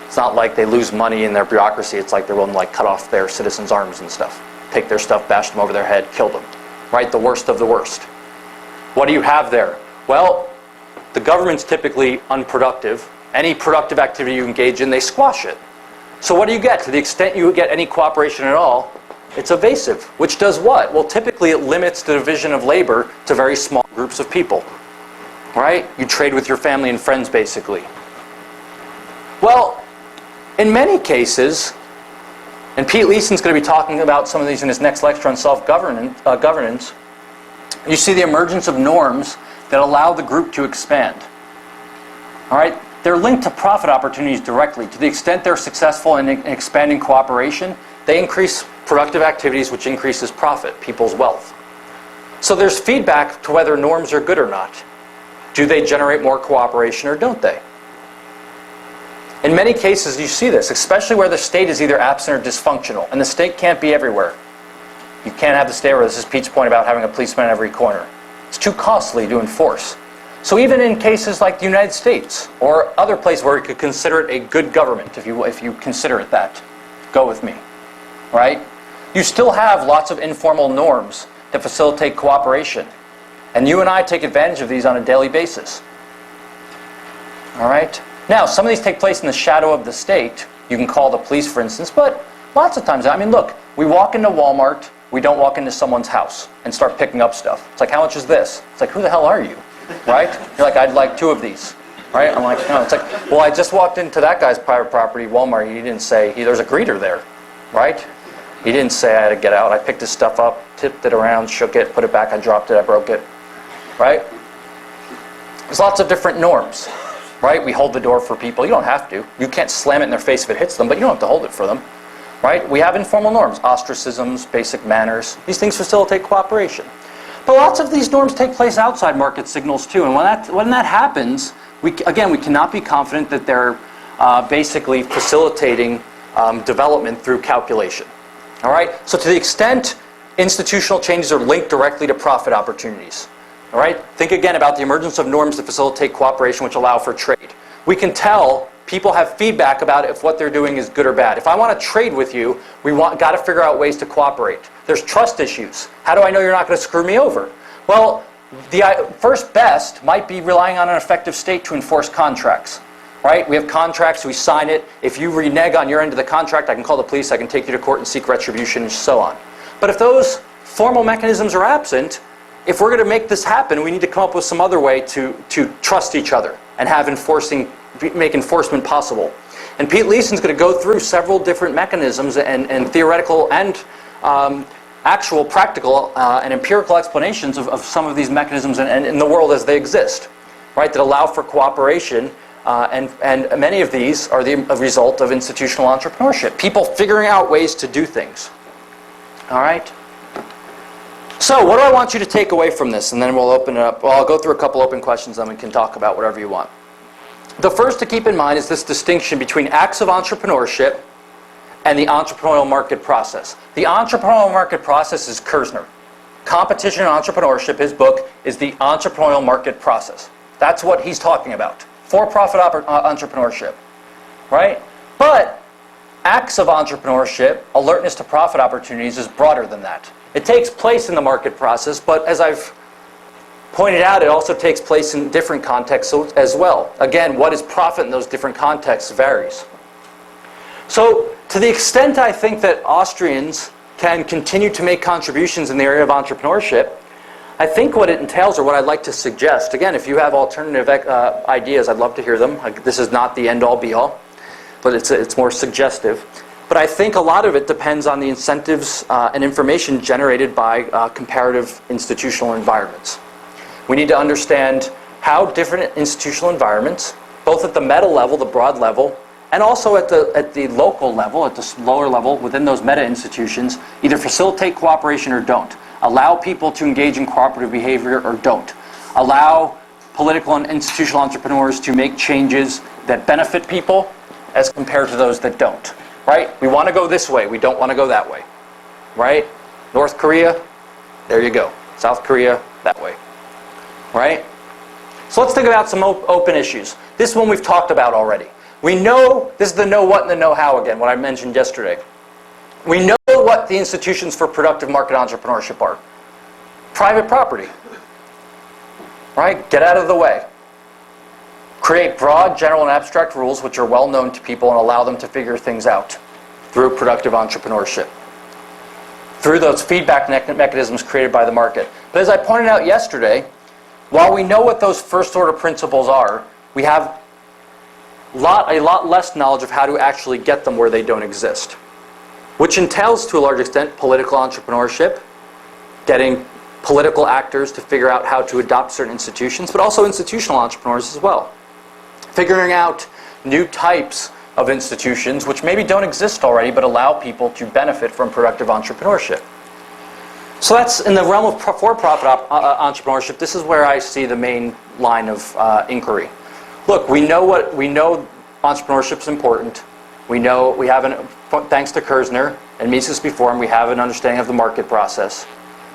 S1: It's not like they lose money in their bureaucracy. It's like they're willing to like cut off their citizens' arms and stuff. Take their stuff, bash them over their head, kill them. Right? The worst of the worst. What do you have there? Well, the government's typically unproductive. Any productive activity you engage in, they squash it. So what do you get? To the extent you get any cooperation at all, it's evasive. Which does what? Well, typically it limits the division of labor to very small groups of people. Right? You trade with your family and friends, basically. Well, in many cases, and Pete Leeson's going to be talking about some of these in his next lecture on self-governance, you see the emergence of norms that allow the group to expand. All right? They're linked to profit opportunities directly. To the extent they're successful in expanding cooperation, they increase productive activities, which increases profit, people's wealth. So there's feedback to whether norms are good or not. Do they generate more cooperation or don't they? In many cases, you see this, especially where the state is either absent or dysfunctional. And the state can't be everywhere. You can't have the state where this is Pete's point about having a policeman in every corner. It's too costly to enforce. So even in cases like the United States, or other places where you could consider it a good government, if you consider it that, go with me, right? You still have lots of informal norms that facilitate cooperation. And you and I take advantage of these on a daily basis. All right? Now, some of these take place in the shadow of the state. You can call the police, for instance, but lots of times, I mean, look, we walk into Walmart, we don't walk into someone's house and start picking up stuff. It's like, how much is this? It's like, who the hell are you? Right? You're like, I'd like 2 of these. Right? I'm like, no. It's like, well, I just walked into that guy's private property, Walmart. He didn't say, there's a greeter there. Right? He didn't say I had to get out. I picked his stuff up, tipped it around, shook it, put it back, I dropped it, I broke it. Right? There's lots of different norms. Right? We hold the door for people. You don't have to. You can't slam it in their face if it hits them, but you don't have to hold it for them. Right? We have informal norms, ostracisms, basic manners. These things facilitate cooperation. But lots of these norms take place outside market signals too. And when that happens, we cannot be confident that they're basically facilitating development through calculation. All right? So to the extent institutional changes are linked directly to profit opportunities. All right? Think again about the emergence of norms that facilitate cooperation, which allow for trade. We can tell people have feedback about if what they're doing is good or bad. If I want to trade with you, got to figure out ways to cooperate. There's trust issues. How do I know you're not going to screw me over? Well, the first best might be relying on an effective state to enforce contracts. Right? We have contracts, we sign it. If you renege on your end of the contract, I can call the police, I can take you to court and seek retribution, and so on. But if those formal mechanisms are absent, if we're going to make this happen, we need to come up with some other way to trust each other and have make enforcement possible. And Pete Leeson's going to go through several different mechanisms and theoretical and actual practical and empirical explanations of some of these mechanisms and in the world as they exist, right, that allow for cooperation. And many of these are the result of institutional entrepreneurship. People figuring out ways to do things. All right? So what do I want you to take away from this? And then we'll open it up. Well, I'll go through a couple open questions, then we can talk about whatever you want. The first to keep in mind is this distinction between acts of entrepreneurship and the entrepreneurial market process. The entrepreneurial market process is Kerzner. Competition and Entrepreneurship, his book, is the entrepreneurial market process. That's what he's talking about. For-profit entrepreneurship, right? But acts of entrepreneurship, alertness to profit opportunities, is broader than that. It takes place in the market process, but as I've pointed out, it also takes place in different contexts as well. Again, what is profit in those different contexts varies. So, to the extent I think that Austrians can continue to make contributions in the area of entrepreneurship, I think what it entails, or what I'd like to suggest, again, if you have alternative ideas, I'd love to hear them. This is not the end-all, be-all, but it's more suggestive. But I think a lot of it depends on the incentives and information generated by comparative institutional environments. We need to understand how different institutional environments, both at the meta level, the broad level, and also at the local level, at the lower level within those meta institutions, either facilitate cooperation or don't. Allow people to engage in cooperative behavior or don't. Allow political and institutional entrepreneurs to make changes that benefit people as compared to those that don't. Right? We want to go this way. We don't want to go that way. Right? North Korea, there you go. South Korea, that way. Right? So let's think about some open issues. This one we've talked about already. We know, this is the know what and the know how again, what I mentioned yesterday. We know what the institutions for productive market entrepreneurship are. Private property. Right? Get out of the way. Create broad, general, and abstract rules which are well known to people and allow them to figure things out through productive entrepreneurship. Through those feedback mechanisms created by the market. But as I pointed out yesterday, while we know what those first order principles are, we have a lot less knowledge of how to actually get them where they don't exist. Which entails, to a large extent, political entrepreneurship, getting political actors to figure out how to adopt certain institutions, but also institutional entrepreneurs as well. Figuring out new types of institutions which maybe don't exist already but allow people to benefit from productive entrepreneurship. So that's in the realm of for-profit entrepreneurship. This is where I see the main line of inquiry. Look, we know entrepreneurship is important. We know we have thanks to Kerzner and Mises before him, we have an understanding of the market process.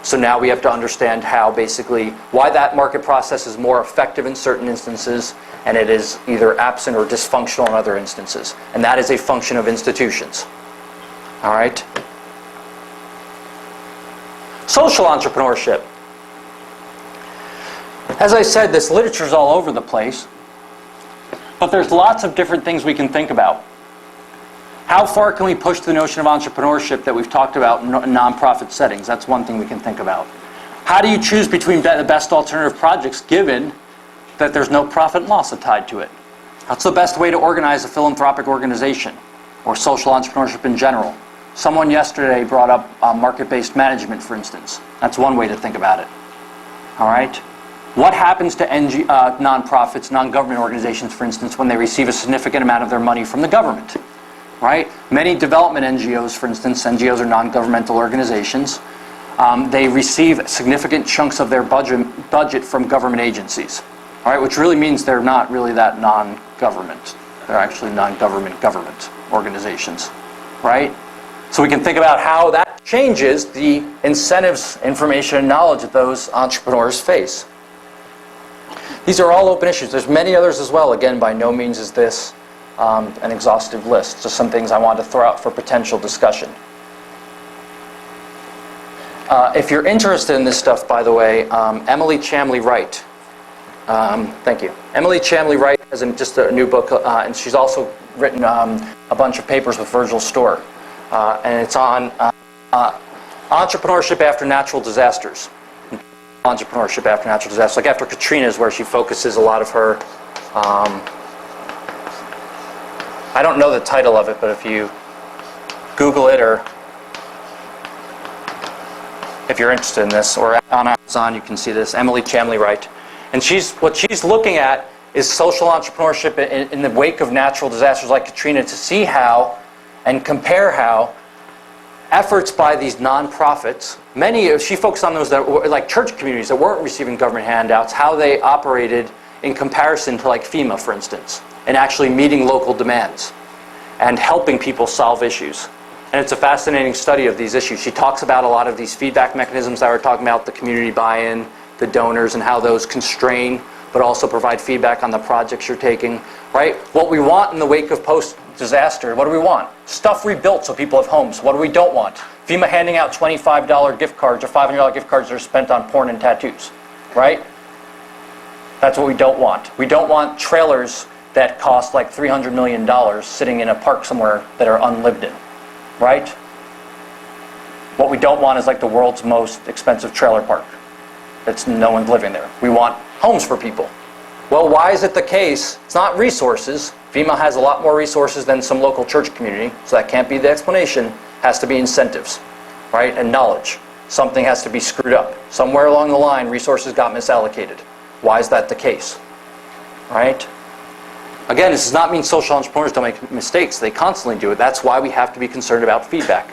S1: So now we have to understand why that market process is more effective in certain instances and it is either absent or dysfunctional in other instances. And that is a function of institutions. All right? Social entrepreneurship. As I said, this literature is all over the place, but there's lots of different things we can think about. How far can we push the notion of entrepreneurship that we've talked about in nonprofit settings? That's one thing we can think about. How do you choose between the best alternative projects given that there's no profit and loss tied to it? What's the best way to organize a philanthropic organization or social entrepreneurship in general? Someone yesterday brought up market-based management, for instance. That's one way to think about it. All right? What happens to nonprofits, non-government organizations, for instance, when they receive a significant amount of their money from the government? Right? Many development NGOs, for instance, NGOs are non-governmental organizations, they receive significant chunks of their budget from government agencies. All right? Which really means they're not really that non-government. They're actually non-government government organizations. Right? So we can think about how that changes the incentives, information, and knowledge that those entrepreneurs face. These are all open issues. There's many others as well. Again, by no means is this an exhaustive list. Just some things I wanted to throw out for potential discussion. If you're interested in this stuff, by the way, Emily Chamley Wright. Thank you. Emily Chamley Wright has just a new book, and she's also written a bunch of papers with Virgil Storr. And it's on entrepreneurship after natural disasters. Entrepreneurship after natural disasters. Like after Katrina is where she focuses a lot of her... I don't know the title of it, but if you Google it or if you're interested in this, or on Amazon you can see this, Emily Chamley Wright. And what she's looking at is social entrepreneurship in the wake of natural disasters like Katrina to see how and compare how efforts by these nonprofits, she focused on those that were like church communities that weren't receiving government handouts, how they operated in comparison to like FEMA, for instance, and actually meeting local demands and helping people solve issues. And it's a fascinating study of these issues. She talks about a lot of these feedback mechanisms that we're talking about, the community buy-in, the donors, and how those constrain but also provide feedback on the projects you're taking, right? What we want in the wake of post-disaster, what do we want? Stuff rebuilt so people have homes. What do we don't want? FEMA handing out $25 gift cards or $500 gift cards that are spent on porn and tattoos, right? That's what we don't want. We don't want trailers that cost like $300 million sitting in a park somewhere that are unlived in, right? What we don't want is like the world's most expensive trailer park. No one's living there. We want homes for people. Well, why is it the case? It's not resources. FEMA has a lot more resources than some local church community, so that can't be the explanation. It has to be incentives, right? And knowledge. Something has to be screwed up. Somewhere along the line, resources got misallocated. Why is that the case? Right? Again, this does not mean social entrepreneurs don't make mistakes. They constantly do it. That's why we have to be concerned about feedback.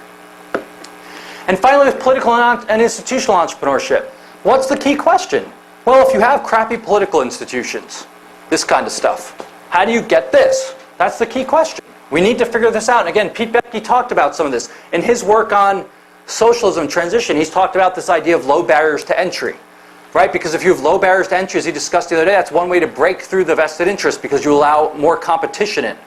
S1: And finally, with political and institutional entrepreneurship, what's the key question? Well, if you have crappy political institutions, this kind of stuff, how do you get this? That's the key question. We need to figure this out. And again, Pete Becky talked about some of this. In his work on socialism transition, he's talked about this idea of low barriers to entry. Right? Because if you have low barriers to entry, as he discussed the other day, that's one way to break through the vested interest because you allow more competition in.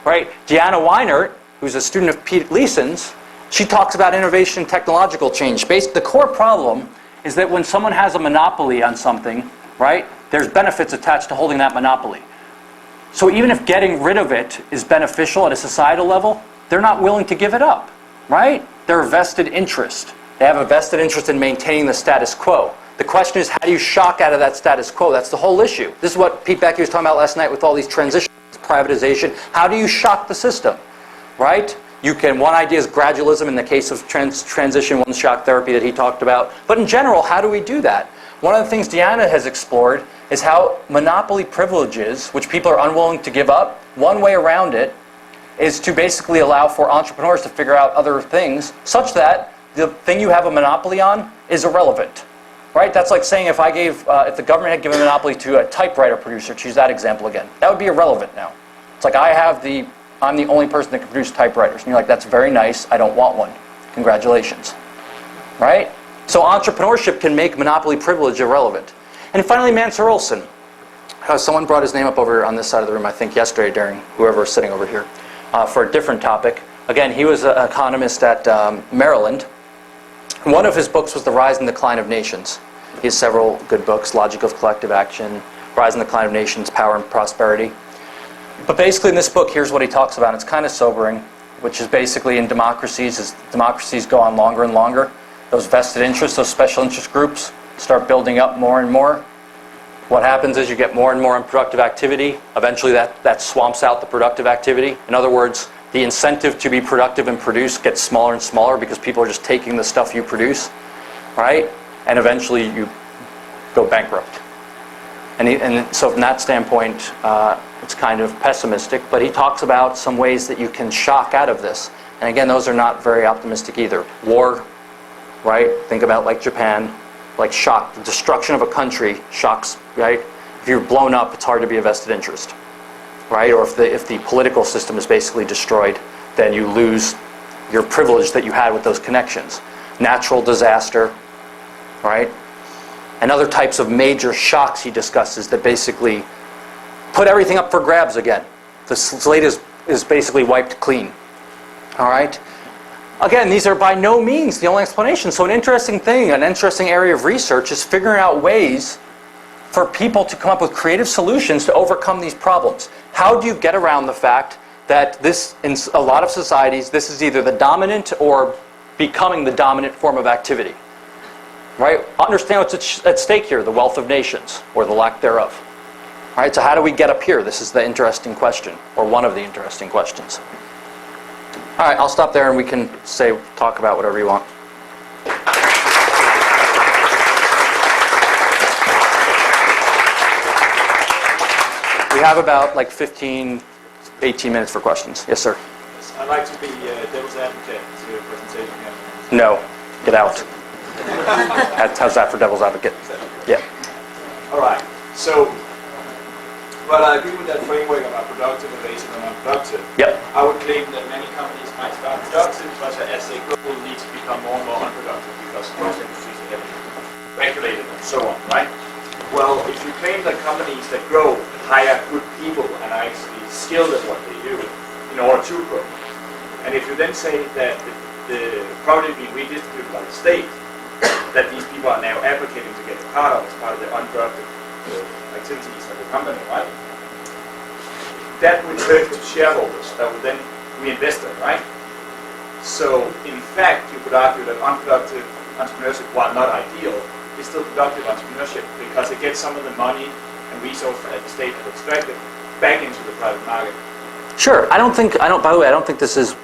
S1: Right? Deanna Weinert, who's a student of Pete Leeson's, she talks about innovation and technological change. The core problem is that when someone has a monopoly on something, right, there's benefits attached to holding that monopoly. So even if getting rid of it is beneficial at a societal level, they're not willing to give it up. Right? They're a vested interest. They have a vested interest in maintaining the status quo. The question is, how do you shock out of that status quo? That's the whole issue. This is what Pete Becky was talking about last night with all these transitions, privatization. How do you shock the system? Right? One idea is gradualism in the case of transition, one shock therapy that he talked about. But in general, how do we do that? One of the things Deanna has explored is how monopoly privileges, which people are unwilling to give up, one way around it is to basically allow for entrepreneurs to figure out other things such that the thing you have a monopoly on is irrelevant. Right? That's like saying if the government had given a monopoly to a typewriter producer, to use that example again, that would be irrelevant now. It's like I'm the only person that can produce typewriters. And you're like, that's very nice, I don't want one. Congratulations. Right? So entrepreneurship can make monopoly privilege irrelevant. And finally, Mansur Olson. Someone brought his name up over on this side of the room, I think yesterday during whoever was sitting over here, for a different topic. Again, he was an economist at Maryland. One of his books was The Rise and Decline of Nations. He has several good books, Logic of Collective Action, Rise and Decline of Nations, Power and Prosperity. But basically in this book, here's what he talks about. It's kind of sobering, which is basically in democracies, as democracies go on longer and longer, those vested interests, those special interest groups start building up more and more. What happens is you get more and more unproductive activity. Eventually that swamps out the productive activity. In other words, the incentive to be productive and produce gets smaller and smaller because people are just taking the stuff you produce, right? And eventually you go bankrupt. And so from that standpoint, it's kind of pessimistic, but he talks about some ways that you can shock out of this. And again, those are not very optimistic either. War, right? Think about like Japan, like shock. The destruction of a country shocks, right? If you're blown up, it's hard to be a vested interest. Right? Or if the political system is basically destroyed, then you lose your privilege that you had with those connections. Natural disaster, right? And other types of major shocks he discusses that basically put everything up for grabs again. The slate is basically wiped clean. All right? Again, these are by no means the only explanation. So an interesting area of research is figuring out ways for people to come up with creative solutions to overcome these problems. How do you get around the fact that this, in a lot of societies, this is either the dominant or becoming the dominant form of activity? Right? Understand what's at stake here, the wealth of nations, or the lack thereof. All right, so how do we get up here? This is the interesting question, or one of the interesting questions. All right, I'll stop there and we can talk about whatever you want. We have about like 15, 18 minutes for questions. Yes, sir.
S2: I'd like to be devil's advocate to your presentation here.
S1: No, get out. How's that for devil's advocate? Yeah.
S2: All right. So, while I agree with that framework about productive, evasive, and unproductive,
S1: Yep.
S2: I would claim that many companies might start productive, but as they grow, will need to become more and more unproductive because most industries are heavily regulated and so on, right? Well, if you claim that companies that grow hire good people and are actually skilled at what they do in order to grow, and if you then say that the property being redistributed by the state, that these people are now advocating to get a part of as part of the unproductive activities of the company, right? That would hurt the shareholders that would then reinvest it, right? So, in fact, you could argue that unproductive entrepreneurship, while not ideal, is still productive entrepreneurship because it gets some of the money and resources that the state has extracted back into the private market.
S1: Sure. By the way, I don't think this is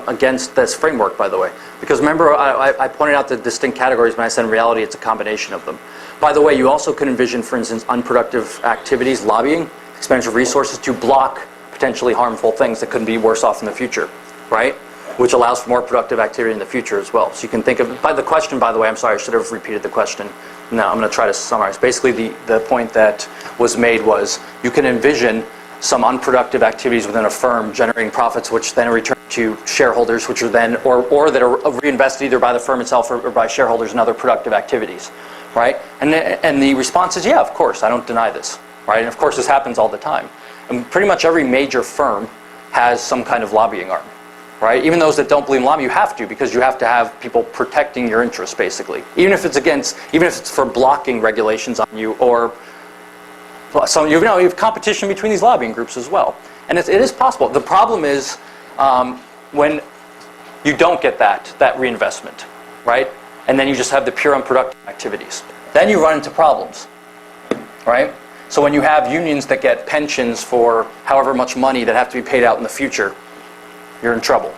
S1: against this framework, by the way. Because remember, I pointed out the distinct categories when I said in reality it's a combination of them. By the way, you also could envision, for instance, unproductive activities, lobbying, expenditure of resources to block potentially harmful things that could be worse off in the future, right? Which allows for more productive activity in the future as well. So you can think of, by the question, by the way, I'm sorry, I should have repeated the question. No, I'm going to try to summarize. Basically, the point that was made was you can envision some unproductive activities within a firm generating profits which then return to shareholders, which are then, or that are reinvested either by the firm itself or by shareholders in other productive activities, right? And the response is, yeah, of course, I don't deny this, right? And of course, this happens all the time. And pretty much every major firm has some kind of lobbying arm, right? Even those that don't believe in lobbying, you have to, because you have to have people protecting your interests, basically. Even if it's for blocking regulations on you, or so you have competition between these lobbying groups as well. And it is possible. The problem is when you don't get that reinvestment, right? And then you just have the pure unproductive activities. Then you run into problems, right? So when you have unions that get pensions for however much money that have to be paid out in the future, you're in trouble,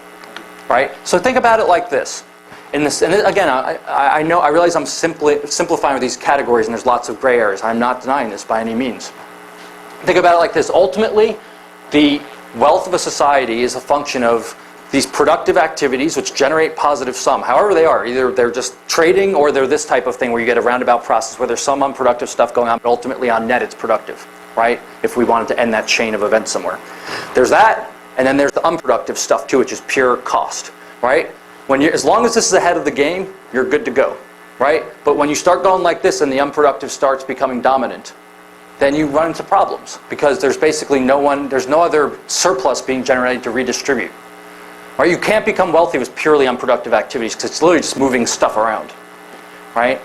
S1: right? So think about it like this. And again, I realize I'm simplifying with these categories, and there's lots of gray areas. I'm not denying this by any means. Think about it like this. Ultimately, the wealth of a society is a function of these productive activities which generate positive sum, however they are. Either they're just trading, or they're this type of thing where you get a roundabout process where there's some unproductive stuff going on, but ultimately on net it's productive, right? If we wanted to end that chain of events somewhere. There's that, and then there's the unproductive stuff too, which is pure cost, right? As long as this is ahead of the game, you're good to go, right? But when you start going like this and the unproductive starts becoming dominant, then you run into problems because there's basically there's no other surplus being generated to redistribute. Right? You can't become wealthy with purely unproductive activities because it's literally just moving stuff around, right?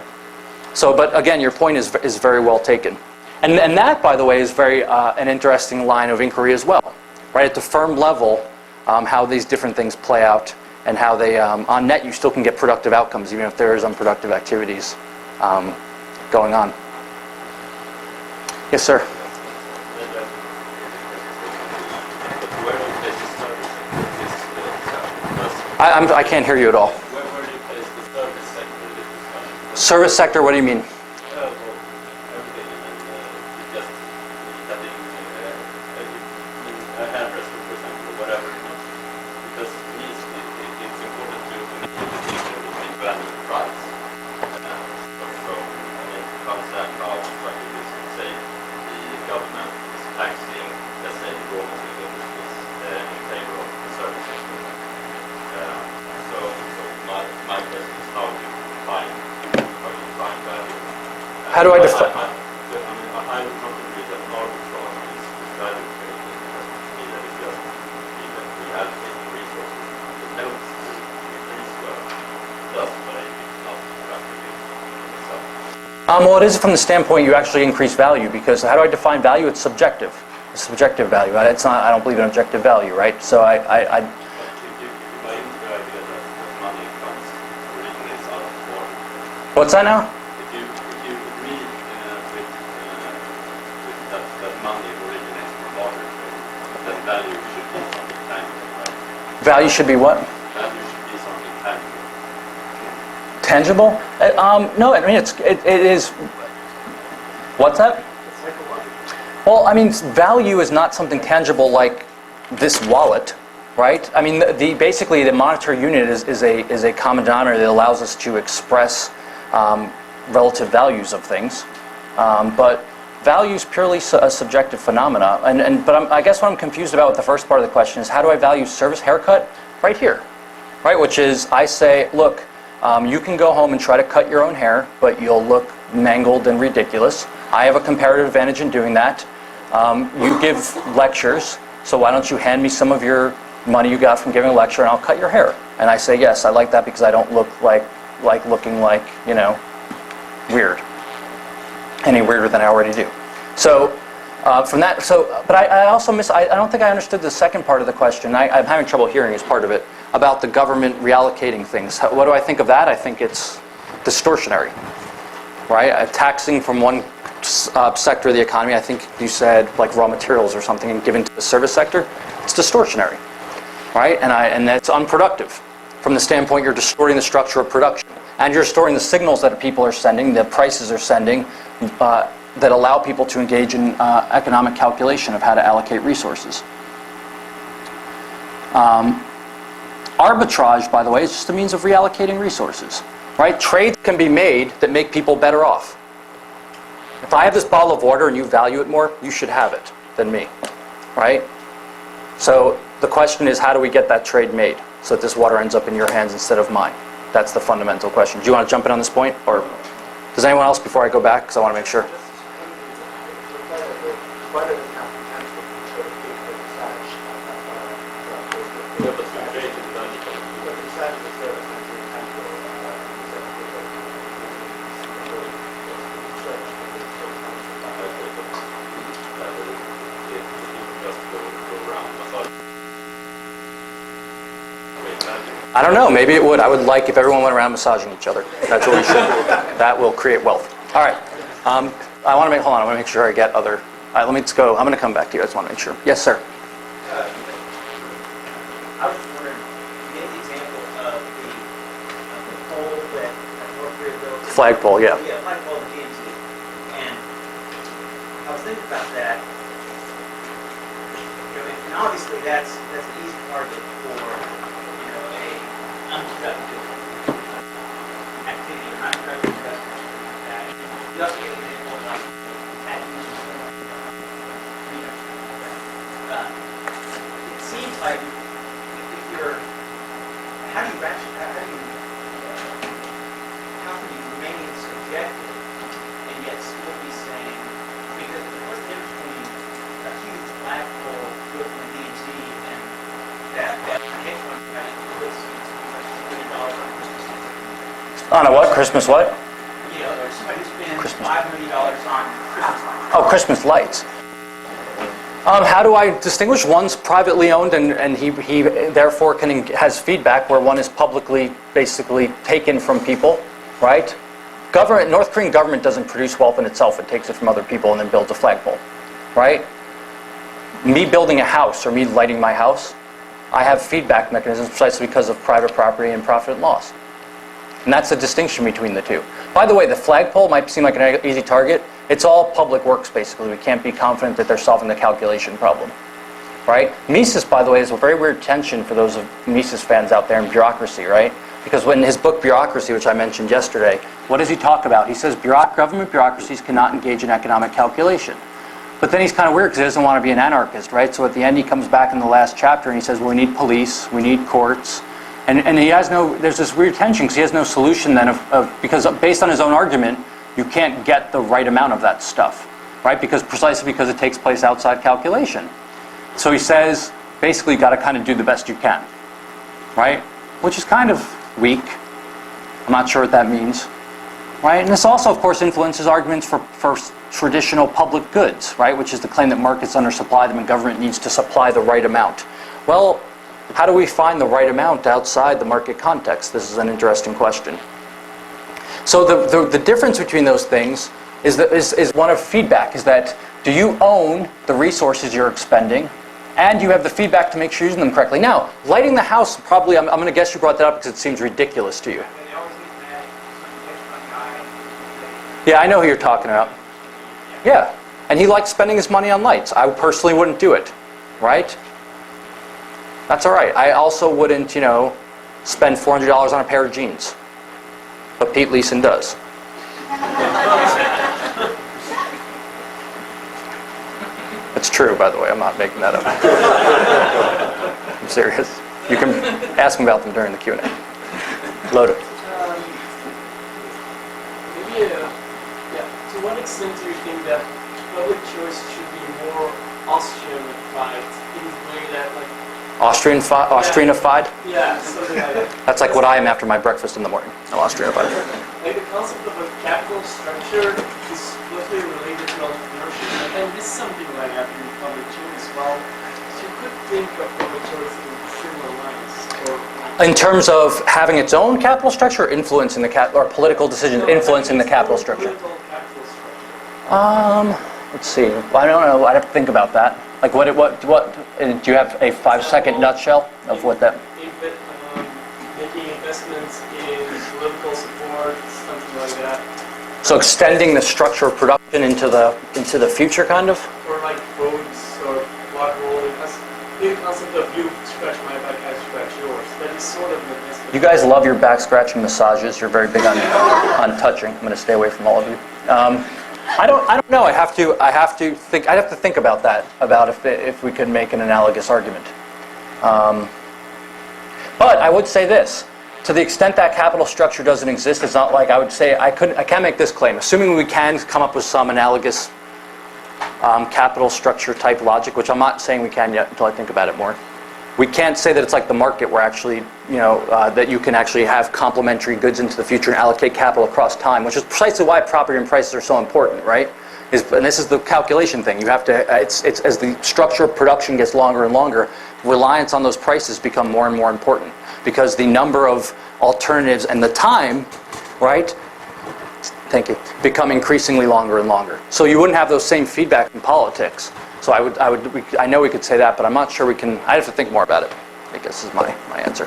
S1: So, but again, your point is very well taken. And that, by the way, is very an interesting line of inquiry as well, right? At the firm level, how these different things play out, and how they, on net, you still can get productive outcomes, even if there is unproductive activities going on. Yes, sir? I can't hear you at all.
S3: Where do you place the service sector in this discussion?
S1: Service sector, what do you mean?
S3: Well, everything, and just studying a hairdresser, for example, or whatever, because it's important to make a distinction between value and price. So, how does that how structured this, say, the government is taxing, let's say, raw material industries in favor of the service sector. So my question is how you define value.
S1: How do I define?
S3: I would not agree that arbitrage is value creating, because to me that is just reallocating resources. It helps to increase wealth, thus but it's not productive in itself.
S1: Well, it is from the standpoint you actually increase value, because how do I define value? It's subjective. It's subjective value. It's not. I don't believe in objective value, right? So What's that now?
S3: If you agree with that money originates from barter trade, then value should be something tangible, right?
S1: Value should be what?
S3: Value should be something tangible.
S1: Tangible? No, I mean it is. What's that? Well, I mean, value is not something tangible like this wallet, right? I mean, basically the monetary unit is a common denominator that allows us to express relative values of things, but value is purely a subjective phenomena. But I guess what I'm confused about with the first part of the question is, how do I value service? Haircut? Right here, right? Which is, I say, look, you can go home and try to cut your own hair, but you'll look mangled and ridiculous. I have a comparative advantage in doing that. You give lectures, so why don't you hand me some of your money you got from giving a lecture and I'll cut your hair. And I say, yes, I like that because I don't look like looking like, you know, weird. Any weirder than I already do. So from that, but I also I don't think I understood the second part of the question. I'm having trouble hearing as part of it, about the government reallocating things. What do I think of that? I think it's distortionary, right? Taxing from one sector of the economy, I think you said like raw materials or something, and given to the service sector, it's distortionary, right? And that's unproductive. From the standpoint, you're distorting the structure of production. And you're distorting the signals that people are sending, the prices are sending, that allow people to engage in economic calculation of how to allocate resources. Arbitrage, by the way, is just a means of reallocating resources, right? Trades can be made that make people better off. If I have this bottle of water and you value it more, you should have it than me, right? So the question is, how do we get that trade made so that this water ends up in your hands instead of mine? That's the fundamental question. Do you want to jump in on this point? Or does anyone else before I go back? Because I want to make sure. I don't know, maybe it would. I would like if everyone went around massaging each other. That's what we should do. That will create wealth. All right. I want to I want to make sure I get other. All right, let me just go. I'm going to come back to you. I just want to make sure. Yes, sir.
S4: I was just wondering, you gave the example of the pole that North built.
S1: Flagpole, yeah.
S4: Yeah, flagpole in DMZ. And I was thinking about that. You know, and obviously that's an easy target for unproductive activity or unproductive investment like that. You also get an example of like tattoos and it seems like if you're, how can you remain subjective and yet still be saying, because what's the difference between a huge flagpole built in DMZ and that hedge fund guy who puts
S1: On a what? Christmas what?
S4: Yeah, or somebody who spends $5 million on Christmas lights.
S1: Oh, Christmas lights. How do I distinguish? One's privately owned and he therefore has feedback, where one is publicly basically taken from people, right? North Korean government doesn't produce wealth in itself. It takes it from other people and then builds a flagpole, right? Me building a house or me lighting my house, I have feedback mechanisms precisely because of private property and profit and loss. And that's the distinction between the two. By the way, the flagpole might seem like an easy target. It's all public works, basically. We can't be confident that they're solving the calculation problem, right? Mises, by the way, is a very weird tension for those of Mises fans out there in bureaucracy, right? Because when his book Bureaucracy, which I mentioned yesterday, what does he talk about? He says government bureaucracies cannot engage in economic calculation. But then he's kind of weird because he doesn't want to be an anarchist, right? So at the end he comes back in the last chapter and he says, well, we need police, we need courts. And he has there's this weird tension because he has no solution then because based on his own argument, you can't get the right amount of that stuff, right? Precisely because it takes place outside calculation. So he says, basically you got to kind of do the best you can, right? Which is kind of weak. I'm not sure what that means, right? And this also, of course, influences arguments for traditional public goods, right? Which is the claim that markets undersupply them and government needs to supply the right amount. Well, how do we find the right amount outside the market context? This is an interesting question. So the difference between those things is one of feedback, is that do you own the resources you're expending, and you have the feedback to make sure you're using them correctly. Now, lighting the house, probably, I'm going to guess you brought that up because it seems ridiculous to you. Yeah, I know who you're talking about. Yeah, and he likes spending his money on lights. I personally wouldn't do it, right? That's all right. I also wouldn't, spend $400 on a pair of jeans. But Pete Leeson does. It's true, by the way. I'm not making that up. I'm serious. You can ask me about them during the Q&A. Load it.
S5: To what extent do you think that public choice should be more Austrian-ified in the way that, like...
S1: Austrian-ified?
S5: Yeah, something like that.
S1: That's like what I am after my breakfast in the morning. I'm Austrian-ified.
S5: Like the concept of a capital structure is closely related to entrepreneurship, and this is something like after in public choice. Well, you could think of public choice in similar lines, or...
S1: In terms of having its own capital structure, or influencing the or political decisions influencing the capital structure. Let's see. Well, I don't know. I'd have to think about that. Like, what? Do you have a 5-second nutshell of what that?
S5: Making investments in political support, something like that.
S1: So extending the structure of production into the future, kind of.
S5: Or like roads or block rolling. The concept of you scratch my back, I scratch yours. That is sort of an investment.
S1: You guys love your back scratching massages. You're very big on touching. I'm going to stay away from all of you. I don't know. I have to think about that. About if we could make an analogous argument. But I would say this: to the extent that capital structure doesn't exist, it's not like I would say I can't make this claim. Assuming we can come up with some analogous capital structure type logic, which I'm not saying we can yet until I think about it more. We can't say that it's like the market where actually, that you can actually have complementary goods into the future and allocate capital across time, which is precisely why property and prices are so important, right? And this is the calculation thing. You have to, it's as the structure of production gets longer and longer, reliance on those prices become more and more important because the number of alternatives and the time, right? Thank you. Become increasingly longer and longer. So you wouldn't have those same feedback in politics. So I know we could say that, but I'm not sure we can. I'd have to think more about it, I guess is my answer.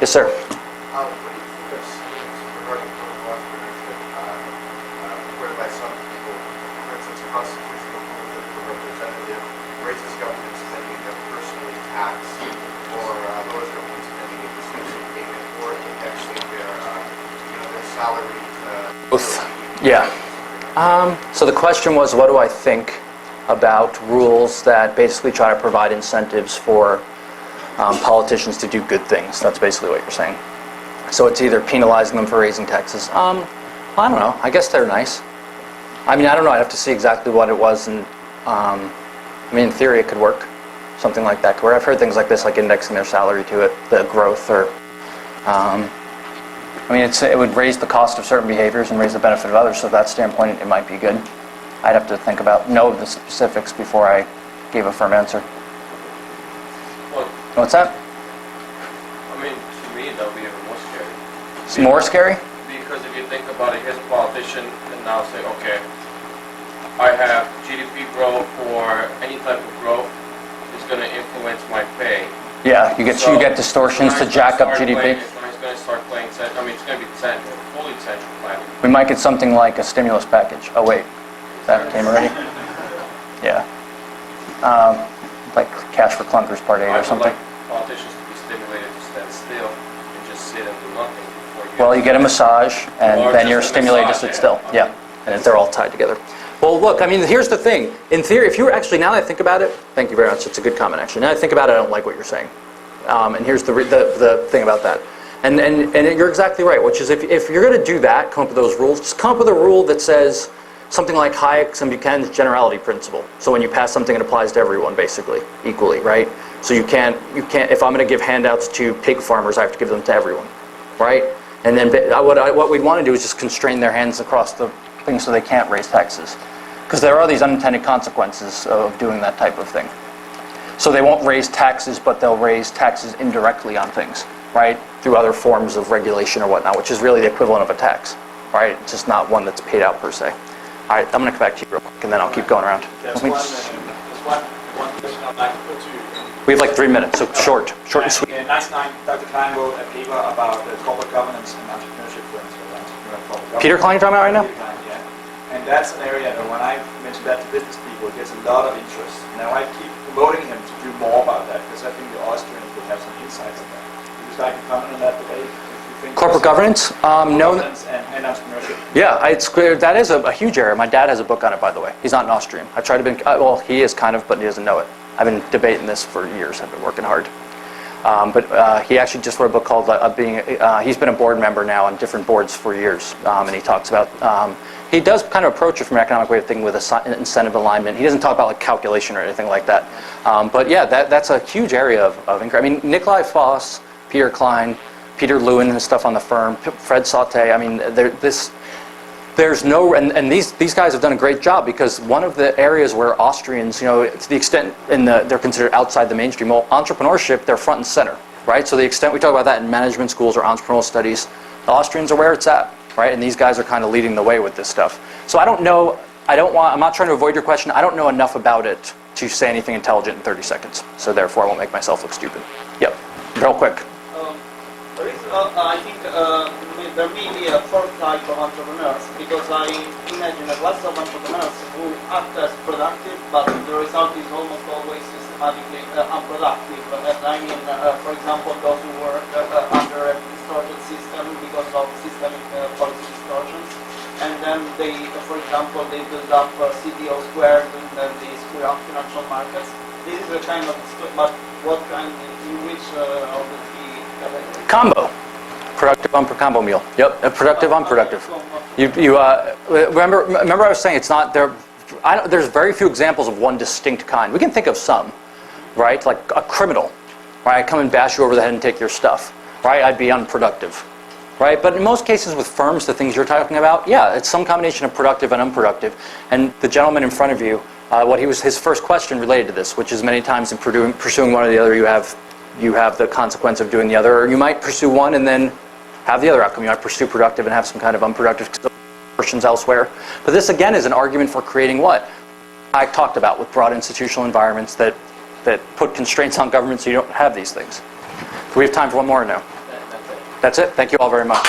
S1: Yes, sir.
S6: What do you think of schemes regarding political entrepreneurship, whereby some people, for instance, a constitutional political representative raises government spending that personally tax or lowers government spending in receives a payment or indexing their salary to
S1: Both. Yeah. So the question was, what do I think about rules that basically try to provide incentives for politicians to do good things? That's basically what you're saying. So it's either penalizing them for raising taxes. I don't know. I guess they're nice. I mean, I don't know. I'd have to see exactly what it was. And in theory, it could work. Something like that. Where I've heard things like this, like indexing their salary to it, the growth, or it would raise the cost of certain behaviors and raise the benefit of others. So from that standpoint, it might be good. I'd have to know the specifics before I gave a firm answer. What's that?
S3: To me, that would be even more scary.
S1: It's more scary?
S3: Because if you think about it, here's a politician and now say, okay, I have GDP growth or any type of growth is going to influence my pay.
S1: Yeah, you get distortions to jack up GDP.
S3: It's going to start playing, it's going to be fully central planning.
S1: We might get something like a stimulus package. Oh wait, that came already? Yeah. Like Cash for Clunkers Part 8 or something.
S3: I would like politicians to be stimulated to stand still and just sit and do nothing before
S1: Well, you get a massage, and then you're stimulated to sit still. Yeah, and they're all tied together. Well, look, here's the thing. In theory, if you were actually, now that I think about it, thank you very much, it's a good comment actually. Now that I think about it, I don't like what you're saying. And here's the thing about that. And you're exactly right, which is if you're going to do that, come up with those rules, just come up with a rule that says something like Hayek's and Buchanan's generality principle. So when you pass something, it applies to everyone, basically, equally, right? So you can't, if I'm going to give handouts to pig farmers, I have to give them to everyone, right? And then what we'd want to do is just constrain their hands across the thing so they can't raise taxes. Because there are these unintended consequences of doing that type of thing. So they won't raise taxes, but they'll raise taxes indirectly on things, right? Through other forms of regulation or whatnot, which is really the equivalent of a tax, right? It's just not one that's paid out per se. All right, I'm going to come back to you real quick, and then I'll keep going around.
S2: There's one question I'd like to put to you.
S1: We have like 3 minutes, so short and sweet.
S2: In 1999, Dr. Klein wrote a paper about corporate governance and entrepreneurship, for instance.
S1: Peter Klein you're talking about right now?
S2: Peter Klein, yeah. And that's an area that when I mention that to business people, it gets a lot of interest. Now I keep promoting him to do more about that, because I think the Austrians would have some insights on that. Would you like to comment on that debate?
S1: Corporate governance? No.
S2: Governance and entrepreneurship.
S1: Yeah, it's clear that is a huge area. My dad has a book on it, by the way. He's not an Austrian. I tried to be, well, he is kind of, but he doesn't know it. I've been debating this for years. I've been working hard. But he actually just wrote a book called he's been a board member now on different boards for years. And he talks about, he does kind of approach it from an economic way of thinking with incentive alignment. He doesn't talk about like calculation or anything like that. But yeah, that's a huge area of inquiry. I mean, Nikolai Foss, Peter Klein, Peter Lewin and stuff on the firm, Fred Sauté. I mean, there's no, and these guys have done a great job, because one of the areas where Austrians, you know, to the extent they're considered outside the mainstream, well, entrepreneurship, they're front and center, right? So the extent we talk about that in management schools or entrepreneurial studies, the Austrians are where it's at, right? And these guys are kind of leading the way with this stuff. So I don't know, I'm not trying to avoid your question. I don't know enough about it to say anything intelligent in 30 seconds. So therefore I won't make myself look stupid. Yep, real quick.
S4: There is, I think there may be a fourth type of entrepreneurs, because I imagine a class of entrepreneurs who act as productive, but the result is almost always systematically unproductive. I mean, for example, those who work under a distorted system because of systemic policy distortions, and then they, for example, they build up CTO squares and then they screw up financial markets. This is a kind of, but what kind, in which of the three categories?
S1: Combo. Productive, combo meal. Yep, productive, unproductive. Remember I was saying it's not there. There's very few examples of one distinct kind. We can think of some, right? Like a criminal, right? I come and bash you over the head and take your stuff, right? I'd be unproductive, right? But in most cases with firms, the things you're talking about, yeah, it's some combination of productive and unproductive. And the gentleman in front of you, his first question related to this, which is many times in pursuing one or the other, you have the consequence of doing the other, or you might pursue one and then have the other outcome. You might pursue productive and have some kind of unproductive portions elsewhere. But this again is an argument for creating what I talked about with broad institutional environments that put constraints on government so you don't have these things. Do we have time for one more or no? That's it. Thank you all very much.